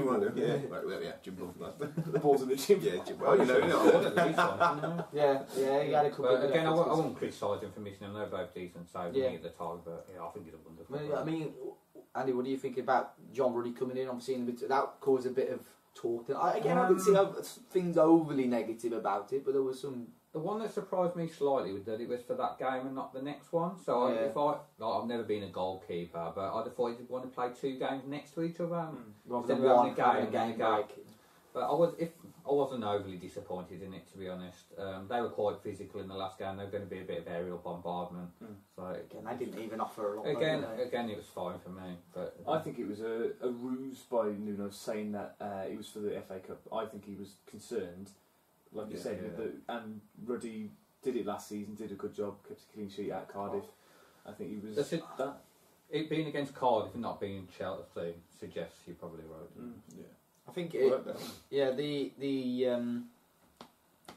Jim Bulge. The ball's in the gym. Yeah, Jim. Well, you know. Yeah, he had a couple. But again, I won't criticise him for missing them. They're both decent saves at the time, but I think he's a wonderful. I mean, Andy, what do you think about John Ruddy coming in? Obviously, that caused a bit of talk. I didn't see things overly negative about it, but there was some. The one that surprised me slightly was that it was for that game and not the next one. So I've never been a goalkeeper, but I'd have thought you'd want to play 2 games next to each other instead of having a game break. But I wasn't overly disappointed in it, to be honest. They were quite physical in the last game. They were going to be a bit of aerial bombardment. So again, they didn't even offer a lot. Again, it was fine for me. But I think it was a ruse by Nuno saying that it was for the FA Cup. I think he was concerned. Like you said, and Ruddy did it last season, did a good job, kept a clean sheet at Cardiff. I think he was... It being against Cardiff and not being Chelsea suggests you're probably right. I think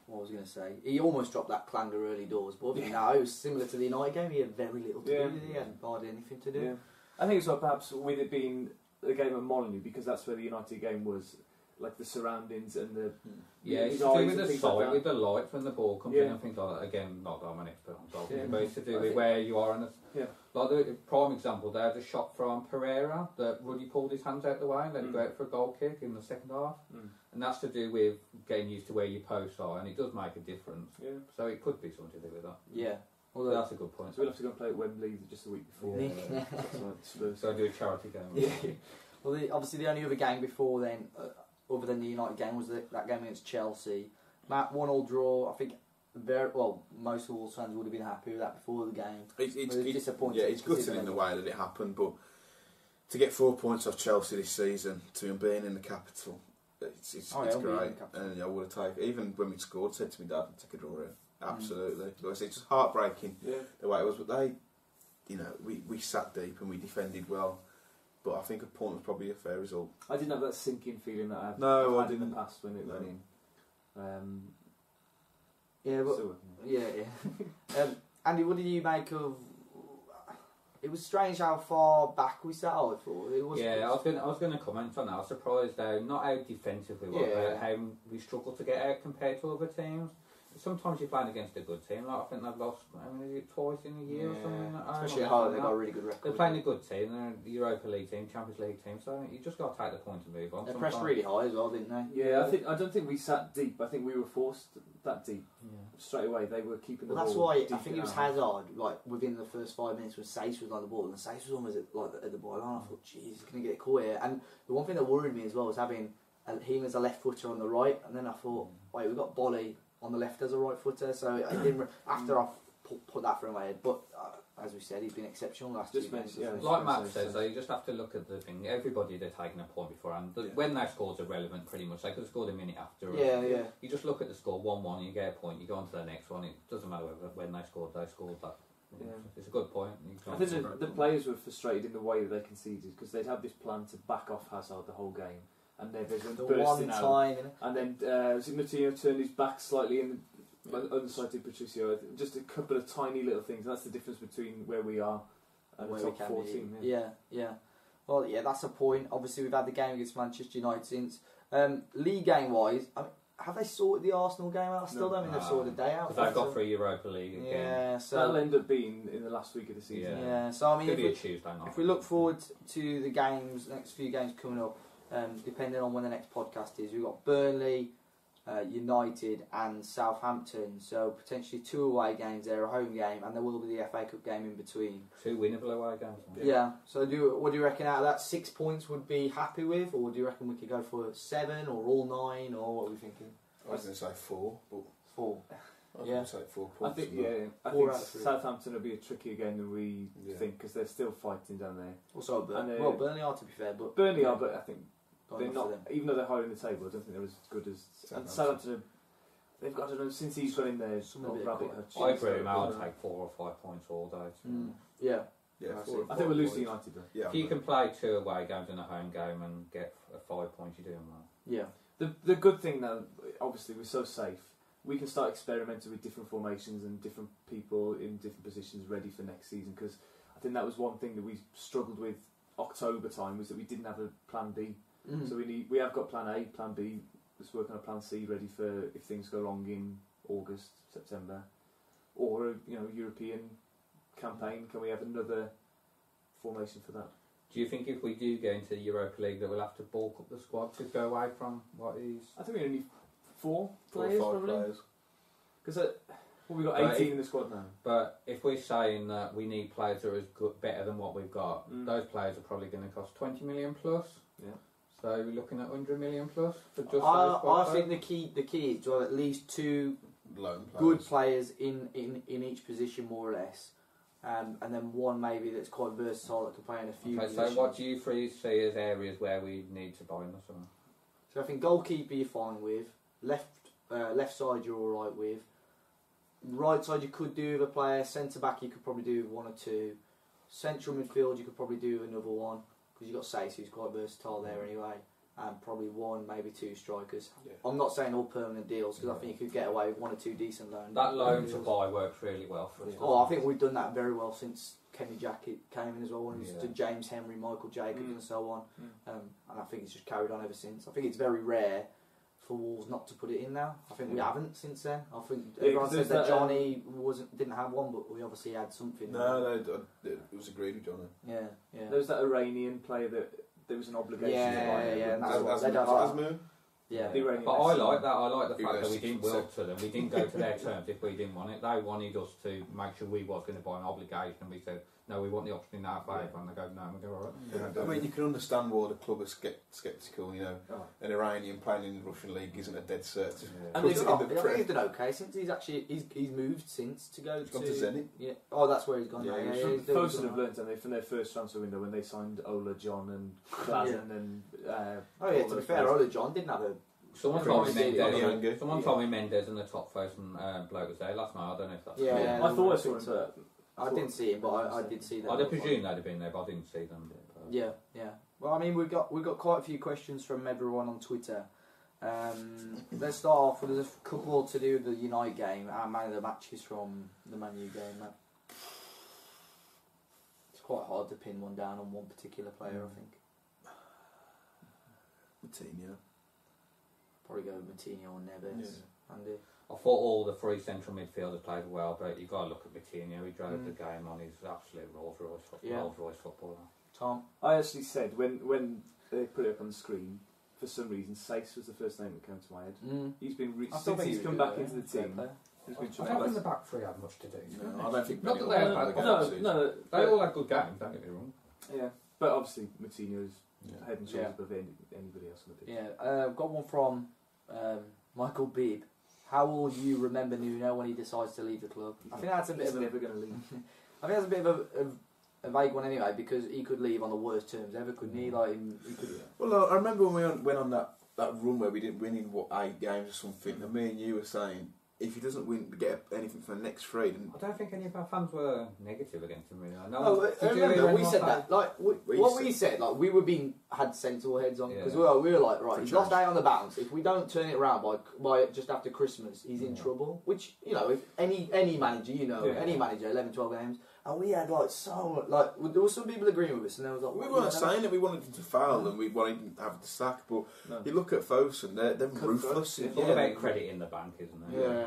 what was I going to say? He almost dropped that clanger early doors, but no, it was similar to the United game. He had very little to do. He had hardly anything to do. Yeah. I think it's like perhaps with it being a game at Molineux, because that's where the United game was, like the surroundings and the it's to do with the side, with the lights when the ball comes in and things like that. Again, not that I'm an expert on golf, but it's to do with where you are. And like the prime example there, the shot from Pereira that Ruddy pulled his hands out the way and let it go out for a goal kick in the second half. And that's to do with getting used to where your posts are, and it does make a difference. Yeah. So it could be something to do with that. Yeah. Although that's a good point. So we'll have to go and play at Wembley just a week before. So do a charity game. Yeah. Well, obviously the only other game before then, other than the United game, was that game against Chelsea. Matt, 1-1 draw. I think most Wolves fans would have been happy with that before the game. It's disappointing. Yeah, it's gutting in the way that it happened, but to get 4 points off Chelsea this season, to them being in the capital, it's great. And I would have taken, even when we scored, said to me, Dad, I'd take a draw here. Absolutely. Because it's just heartbreaking the way it was. But they, we sat deep and we defended well. But I think a point was probably a fair result. I didn't have that sinking feeling that I've had in the past when it went in. Andy, what did you make of? It was strange how far back we sat. I thought it was. Yeah, I was going to comment on that. I was surprised how not how defensive we were, but how we struggled to get out compared to other teams. Sometimes you're playing against a good team. Like I think they've lost, twice in a year or something. Especially at home, they've got a really good record. They're playing a good team. They're a Europa League team, Champions League team. So you just got to take the point and move on. They pressed really high as well, didn't they? Yeah, I don't think we sat deep. I think we were forced that deep straight away. They were keeping the ball. That's why I think it was Hazard. Like within the first 5 minutes, when Sace was on the ball, and Sace was almost at the byline. I thought, jeez, he's going to get caught here. And the one thing that worried me as well was having him as a left footer on the right, and then I thought, wait, we've got Bolly on the left as a right footer, so I didn't. After I put that through my head, but as we said, he's been exceptional last 2 games. Like Matt says, though, you just have to look at the thing. Everybody they're taking a point beforehand. When their scores are relevant, pretty much they could have scored a minute after. You just look at the score 1-1, you get a point. You go on to the next one. It doesn't matter when they scored that. It's a good point. I think the players were frustrated in the way that they conceded because they'd had this plan to back off Hazard the whole game. And then there's the one time, and then Moutinho turned his back slightly and underside Patricio. Just a couple of tiny little things. That's the difference between where we are and the top 14. Yeah. Well, that's a point. Obviously, we've had the game against Manchester United since. League game wise, have they sorted the Arsenal game out? I still don't think they've sorted the day out. They've got through Europa League again. Yeah, so that'll end up being in the last week of the season. Yeah. So I mean, if we look forward to the games, next few games coming up. Depending on when the next podcast is, we've got Burnley, United and Southampton, so potentially 2 away games there, a home game, and there will be the FA Cup game in between. 2 winnable away games. Yeah. So what do you reckon out of that? 6 points would be happy with, or do you reckon we could go for 7 or all 9, or what are we thinking? I was going to say 4, but 4. I was going to say 4 points. I think Southampton will be a trickier game than we think because they're still fighting down there. Also, Burnley are, to be fair, but Burnley are, but I think they're not. Even though they're higher in the table, I don't think they're as good as Southampton. They've got, I don't know, since he's got in there, Rabbit Hutch. I agree. I'll take 4 or 5 points all day. Yeah. I think we'll lose to United though. Yeah, if you can play 2 away games in a home game and get 5 points, you're doing well. Yeah. The good thing now, obviously, we're so safe. We can start experimenting with different formations and different people in different positions ready for next season. Because I think that was one thing that we struggled with October time, was that we didn't have a plan B. So we have got plan A, plan B. Let's work on a plan C ready for if things go wrong in August, September, or European campaign. Can we have another formation for that? Do you think if we do go into the Europa League that we'll have to bulk up the squad to go away from what is? I think we only need 4 players, 4 or 5 players. Because we've got 18 in the squad now. But if we're saying that we need players that are better than what we've got, those players are probably going to cost 20 million plus. Yeah. So we're looking at 100 million plus for just those I think the key is to have at least 2 good players in each position, more or less. And then one maybe that's quite versatile that can play in a few positions. So what do you see as areas where we need to buy in or something? So I think goalkeeper you're fine with, left side you're alright with, right side you could do with a player, centre back you could probably do with 1 or 2, central midfield you could probably do another one, because you've got Sace who's quite versatile there anyway, and probably one, maybe two strikers. Yeah. I'm not saying all permanent deals because I think you could get away with one or two decent loans. That loan to buy works really well for us. Oh, I think we've done that very well since Kenny Jackett came in as well, and Yeah. to James Henry, Michael Jacobs, and so on. And I think it's just carried on ever since. I think it's very rare for Wolves not to put it in now. I think we haven't since then. I think everyone says that Johnny didn't have one, but we obviously had something. No, it was agreed with Johnny. Yeah. There was that Iranian player that there was an obligation to buy. Yeah, and that's what they don't like. Yeah, but I like that. I like the fact that we didn't will to them. We didn't go to their terms if we didn't want it. They wanted us to make sure we was going to buy an obligation, and we said no, we want the option in our favour. And they go no, and we go all right. I mean, you can understand why the club is sceptical. You know, an Iranian playing in the Russian league isn't a dead cert. And I think he's done okay since he's moved since to go He's gone to Zenit. Yeah. Oh, that's where he's gone. Yeah, now. Fosun have learnt, haven't they, from their first transfer window when they signed Ola John and Klazen and. To be fair, Ola John didn't have a. Someone told me Mendes and the top Fosun bloke was there last night. I don't know if that's. Yeah, I thought I saw him. I didn't see him, but I did see them. I'd have presumed they'd have been there, but I didn't see them. Yeah. Well, I mean, we've got quite a few questions from everyone on Twitter. Let's start off with a couple to do with the United game. Our man of the match is from the Man U game. It's quite hard to pin one down on one particular player, I think. Coutinho. Probably go with Coutinho or Neves. Andy. I thought all the three central midfielders played well, but you've got to look at Coutinho. He drove the game on his absolute Rolls Royce footballer. Tom? I actually said, when they put it up on the screen, for some reason, Sace was the first name that came to my head. He's been since he's come back into the team. He's been I don't think the back three had much to do. No, I don't think. Not that they had bad games. No, they all had good games. Don't get me wrong. Yeah, but obviously Coutinho's head and shoulders above anybody else on the pitch. Yeah, I've got one from Michael Bibb. How will you remember Nuno when he decides to leave the club? I think that's a bit of never going to leave. I think that's a bit of a vague one anyway, because he could leave on the worst terms ever, couldn't he? Like he could. Well, I remember when we went on that run where we didn't win in 8 games or something, and me and you were saying if he doesn't get anything for the next 3, then I don't think any of our fans were negative against him. Really. I remember we said that. Like we said, like we were had sensible heads on because we were like, right, he's lost 8 on the bounce. If we don't turn it around by just after Christmas, he's in trouble. Which if any manager, any manager, 11, 12 games. And we had there were some people agreeing with us, and there was like we weren't saying that we wanted him to fail and we wanted him to have the sack, but you look at Fosun, they're ruthless. It's all about credit in the bank, isn't it? Yeah.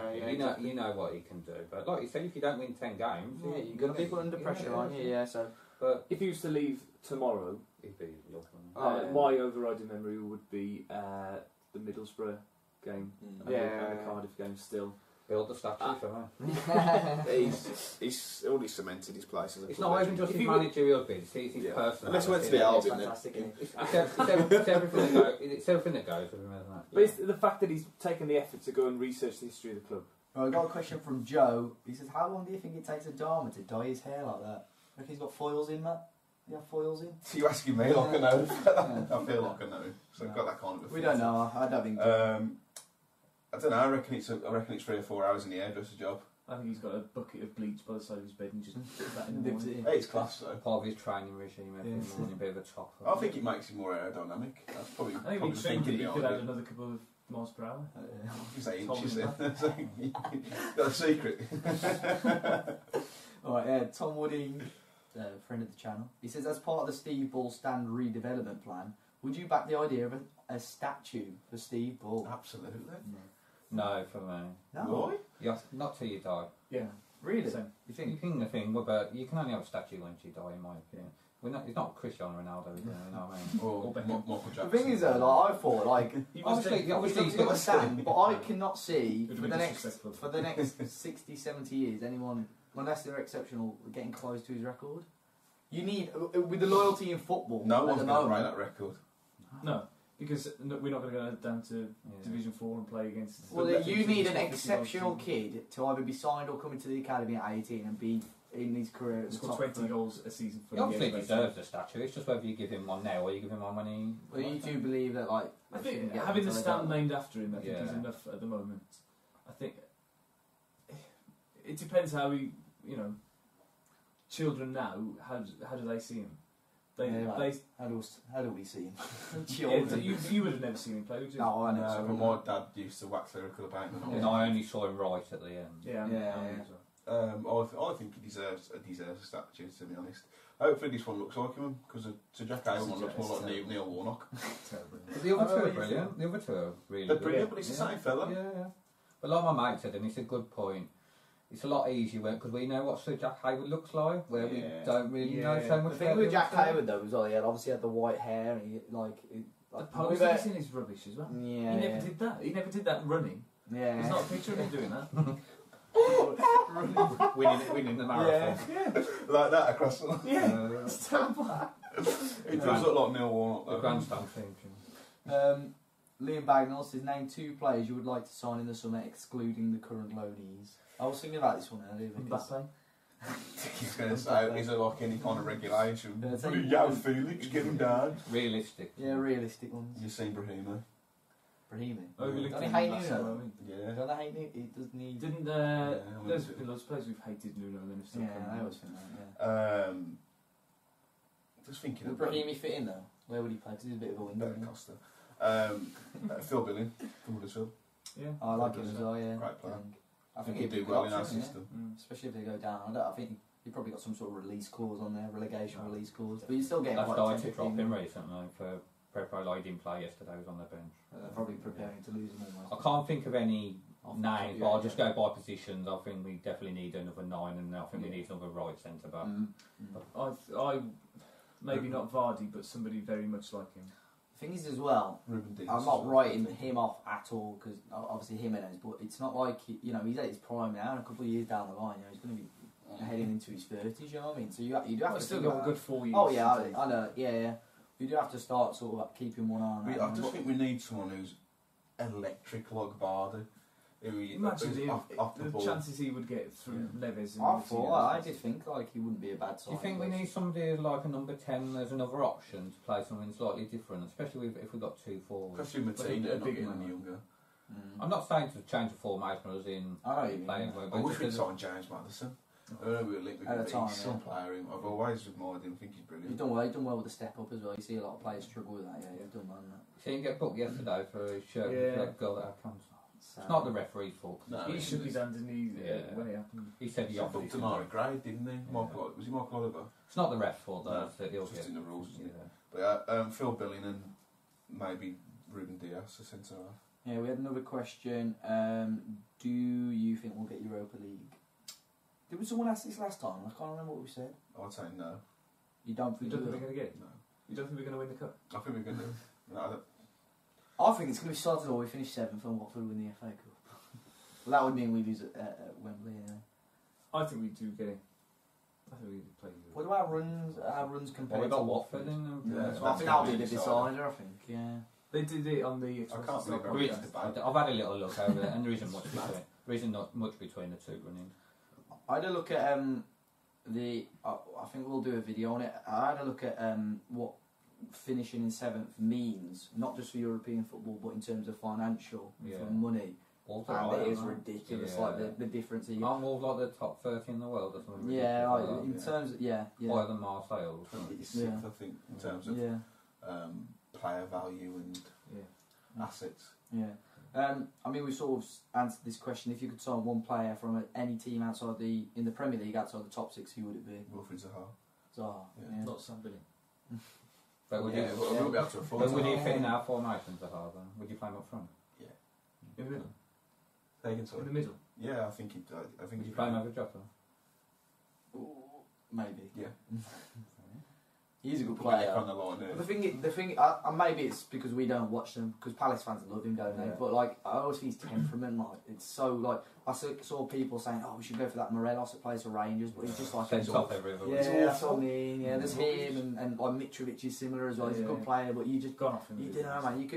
You know what he can do, but like you said, if you don't win 10 games, you're gonna be put under pressure, aren't you? Yeah. So, but if he was to leave tomorrow, he'd be lovely. My overriding memory would be the Middlesbrough game and the Cardiff game still. Build the statue for him. He's already cemented his place as a It's not even just his managerial bid, it's his personal. Unless he went to the Albion, it's everything that goes with him, isn't it? But it's the fact that he's taken the effort to go and research the history of the club. Well, I got a question from Joe. He says, how long do you think it takes a Dharma to dye his hair like that? Reckon he's got foils in, Matt? You have foils in? So you asking me like I know? I feel like I know. So I've got that kind of a We don't know. I don't think. I don't know. I reckon it's 3 or 4 hours in the hairdresser job. I think he's got a bucket of bleach by the side of his bed and just puts that in the Dips it morning. in. Hey, it's class though. Part of his training regime every morning, a bit of a chocolate. I think it makes him more aerodynamic. That's probably. I think probably he trained thinking he could behind add it. another couple of miles per hour. You say inches then. Got a secret. Alright, Tom Wooding, friend of the channel. He says, as part of the Steve Ball stand redevelopment plan, would you back the idea of a statue for Steve Ball? Absolutely. No, for me. No. Why? Not till you die. Yeah. Really? Same. You think? You think the thing, but you can only have a statue once you die, in my opinion. It's not Cristiano Ronaldo, is it? You know what I mean? Or Michael Jackson. The thing is though, like, I thought, like, Obviously he's got a stand, but I cannot see It'd for be the next 60, 70 years anyone, unless they're exceptional, getting close to his record. You need, with the loyalty in football, No at one's the going to break moment. that record. No, because we're not going to go down to Division 4 and play against... Well, you need an exceptional kid to either be signed or come into the academy at 18 and be in his career at the Score top. 20 goals a season for He obviously deserves a statue. It's just whether you give him one now or you give him one when he... Well, you do believe that, like... I they think shouldn't get having the until they stand go. named after him, I think is enough at the moment. I think it depends how children now, how do they see him? How do we see him? Yeah, you would have never seen him play, would you? No, I never saw No, him. but my dad used to wax lyrical about him. And I only saw him right at the end. Yeah, I think he deserves a statue, to be honest. Hopefully this one looks like him, because Sir Jack Hayward one looks more like Neil Warnock. But the other two are brilliant. The other two are really They're good. brilliant, but it's the same fella. Yeah. But like my mate said, and it's a good point, it's a lot easier because we know what Sir Jack Hayward looks like, where we don't really know so much. The thing with Jack Hayward though was he obviously had the white hair and he the posing is rubbish as well. Yeah, he never did that. He never did that running. Yeah, there's not a picture of him doing that. winning the marathon. Yeah. Like that across the line. Yeah, it's terrible. It does look like Neil Warnock The though. grandstand thinking. Liam Bagnall says, name 2 players you would like to sign in the summer, excluding the current loanees. I was thinking about this one earlier. Mbappe. He's going to say, is there like any kind of regulation? Yeah, say- Yo, Felix, get him down. Realistic. Yeah, realistic ones. You've seen Brahima? Brahimi. Overlooked Don't him hate last Nuno. summer, I mean. Yeah. Don't hate Nuno. He doesn't need. Didn't I there's mean, been lots of players who've hated Nuno and then have still Yeah, come I in. always think that. Yeah. Just thinking Would Brahimi fit in though? Where would he play? Because he's a bit of a winger. Ben isn't he? Costa. Phil Billing from Huddersfield. Yeah. I like him as well. Yeah. Great player. I I think think he'd he'd do be well good in our option, yeah. system. Especially if they go down. I think he probably got some sort of release clause on there, relegation release clause. But you're still getting That quite started to 10, drop 15 him recently for Prepro. Like, he didn't play yesterday, he was on the bench. Probably preparing to lose him almost. I can't think of any names, but Yeah, I'll just go by positions. I think we definitely need another 9, and I think we need another right centre back. I maybe not Vardy, but somebody very much like him. The thing is as well, Ruben Diaz. I'm not writing him off at all because obviously Jimenez, but it's not like he's at his prime now, and a couple of years down the line, he's going to be heading into his 30s. You know what I mean? So you do have to still think got a about good 4 years. that. Oh yeah, I know. Yeah. You do have to start sort of like keeping one eye on that. I just think we need someone who's electric like Vardy. Imagine who's if off the the ball. chances he would get through Neves. And I did think like he wouldn't be a bad Do sign. you think we need somebody like a number 10 as another option to play something slightly different, especially if we've got 2 forwards? Especially Martina, a not big getting man. any younger. I'm not saying to change the formation as in I know what you mean, playing, yeah. but I wish we'd just signed James Madison. I don't know we were linked with At him, the but time, he's some yeah. player. I've always admired him, I think he's brilliant. He's done well with the step up as well. You see a lot of players struggle with that. Yeah, he's done well in that. see him get booked yesterday for a shirt with Yeah. that girl that had cancer. So, It's not the referee's fault. No, He should be done, didn't he? Yeah. When it happened. He said he He offered booked it. Amari Gray, didn't he? Was he Michael Oliver? It's not the ref's fault though. No, so he'll it's just get- in the rules, isn't it? Yeah. But Phil Billing and maybe Ruben Diaz, the centre half. Yeah, we had another question. Do you think we'll get Europa League? Did someone ask this last time? I can't remember what we said. I'd say no. You don't You think don't you think we're will? going to get it? No. You don't think we're going to win the cup? I think we're going to. No, I don't. I think it's going to be solid or we finish 7th and Watford win the FA Cup. Well, that would mean we lose at Wembley anyway. I think we do get it. I think we play you. What about runs? Our runs compared Well, we to got Watford in them. Yeah, I think that'll be the decider, I think, yeah. They did it on the. I can't believe There is- I've had a little look over it, and there isn't much between. There isn't not much between the two runnings. I had a look at I think we'll do a video on it. I had a look at what finishing in 7th means, not just for European football, but in terms of financial, Yeah. for money. Wolves And are it is right, ridiculous, Yeah. like the difference. Here. Aren't Wolves like the top 30 in the world or something? Yeah, ridiculous like, like in that? terms of, yeah. Higher than Marseille or something. 26th, I think, in terms of Yeah, player value and Yeah. assets. yeah. I mean, we sort of answered this question. If you could sign one player from any team outside in the Premier League, outside the top 6, who would it be? Wilfried Zaha. Zaha. Yeah. Yeah. Not somebody. But would Yeah, you, well, we'll be able to afford but would you Zaha. fit in our formation to Zaha then? Would you play him up front? In the middle. They can In talk. the middle. Yeah, I think he'd. I think Would you he'd play him over Jota? Ooh, maybe. Yeah. He's a good Put Nick player. on the line there. But the thing, maybe it's because we don't watch them, because Palace fans love him, don't they? Yeah. But like, I always think his temperament, like, it's so like, I saw people saying, oh, we should go for that Morelos that plays for Rangers, but he's just like, Sent off every other week. yeah, that's what I mean. Yeah, there's him and like Mitrovic is similar as well. He's a good Yeah. player, but you just Gone off in the you middle. don't know, man.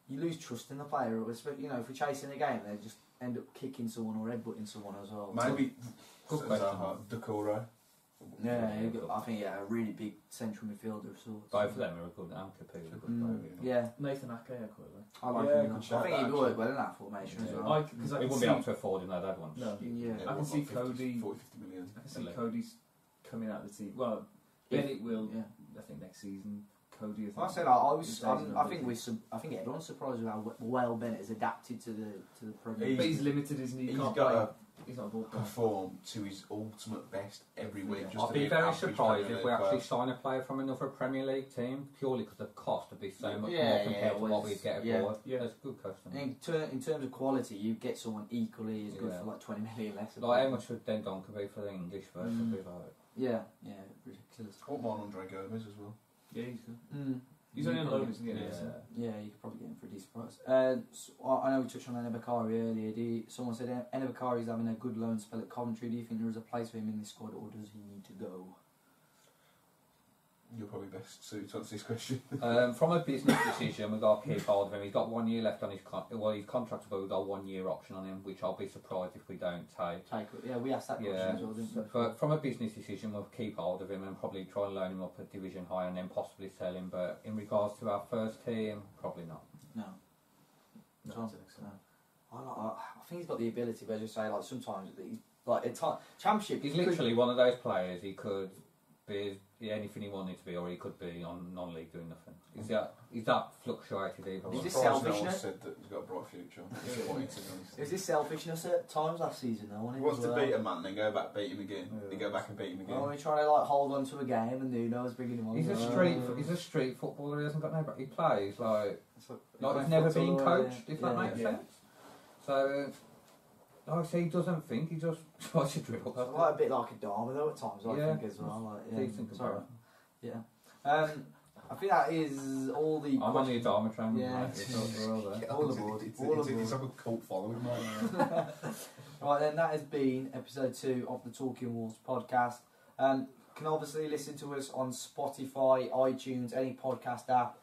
You lose trust in the player. Especially, you know, if we're chasing a game, they just end up kicking someone or headbutting someone as well. Maybe Good question. Zaha, Decore. Yeah, I think a really big central midfielder of sorts. Both of them are good, and Caputo are good. both. Yeah, Nathan Ake, I quite like. I like Yeah, him. good I shout, think he'd actually. work well in that formation as Yeah. well. Because We I can wouldn't see. be able to afford him, they'd had once. No. Yeah. I can see 50, Cody. 40, 50 million. I can see Like- Cody's coming out of the team. Well, Bennett will. Yeah. I think next season, Cody. I said I think everyone's surprised with how well Bennett has adapted to the Premier League. But he's limited, isn't he? He's Can't got play. to He's not a ball player. perform to his ultimate best every week. Yeah. Just I'd to be an very average surprised Premier if we League actually player. sign a player from another Premier League team, purely because the cost would be so much Yeah, more compared to yeah, what we'd get yeah. abroad. Yeah. That's a good customer. In terms of quality, you get someone equally as good Yeah. for like 20 million less. Like how much would Den Donker be for the English version? Be like, Yeah, ridiculous. I wouldn't mind Andre Gomez as well. Yeah, he's good. Mm. He's only on loan, isn't he? Yeah, you could probably get him for a decent price. So I know we touched on Enebakari earlier. Someone said Enebakari is having a good loan spell at Coventry. Do you think there is a place for him in this squad, or does he need to go? You're probably best suited to answer this question. from a business decision, we've got to keep hold of him. He's got 1 year left on his his contract, but we've got a 1 year option on him, which I'll be surprised if we don't take. Yeah, we asked that question as well, didn't we? But from a business decision, we'll keep hold of him and probably try and loan him up at division high and then possibly sell him. But in regards to our first team, probably not. No. No, Tom? I don't think so. I think he's got the ability, but as you say, like sometimes he's like at Championship. He's literally one of those players. He could be anything he wanted to be, or he could be on non-league doing nothing. He's that fluctuated either Is way. this Surprised no one selfishness? said that he's got a bright future. Disappointed, to be honest. Is this selfishness at times last season though? He wants to beat a man, then go back, beat him again. Yeah. Then go back and beat him again. Well, we're trying to like hold on to a game, and Nuno's bringing him on. He's a street footballer. He hasn't got no. He plays like Like he's never been footballer, coached. yeah. If that Yeah, makes yeah. sense. So, like I say, he doesn't think. He just tries to dribble. It's like a bit like a Dharma though at times, I Yeah. think as well. Like, yeah. Decent Sorry. comparison. Yeah. I think that is all the. I'm on the Adama train. Yeah. All aboard. All It's aboard. like a cult following, mate. Right then, that has been episode 2 of the Talking Wolves podcast. Can obviously listen to us on Spotify, iTunes, any podcast app,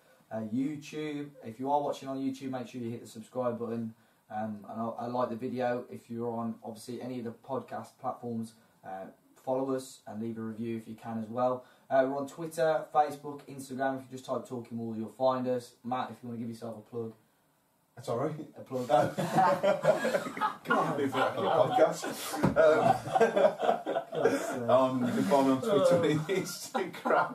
YouTube. If you are watching on YouTube, make sure you hit the subscribe button. And I like the video. If you're on obviously any of the podcast platforms, follow us and leave a review if you can as well. We're on Twitter, Facebook, Instagram. If you just type Talking Wolves, you'll find us. Matt, if you want to give yourself a plug. That's alright. A plug. Come on, leave that on the podcast. You can find me on Twitter and Instagram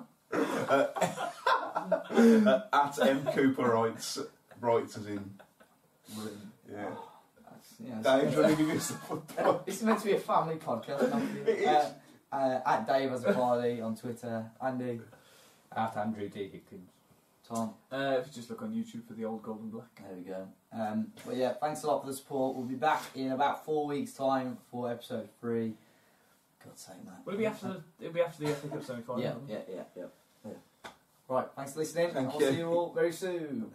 at mcooperwrites. Writes as in. Yeah. Dave, do you want to give yourself a plug? This is meant to be a family podcast. Not It is. At Dave as a party on Twitter. Andy. At Andrew D. Hickins. Tom. If you just look on YouTube for the old Golden Black. There we go. But yeah, thanks a lot for the support. We'll be back in about 4 weeks' time for episode 3. God's sake, man. Will it be after the FA Cup semi-final? Yeah. Right, thanks for listening. Thank I'll you. see you all very soon.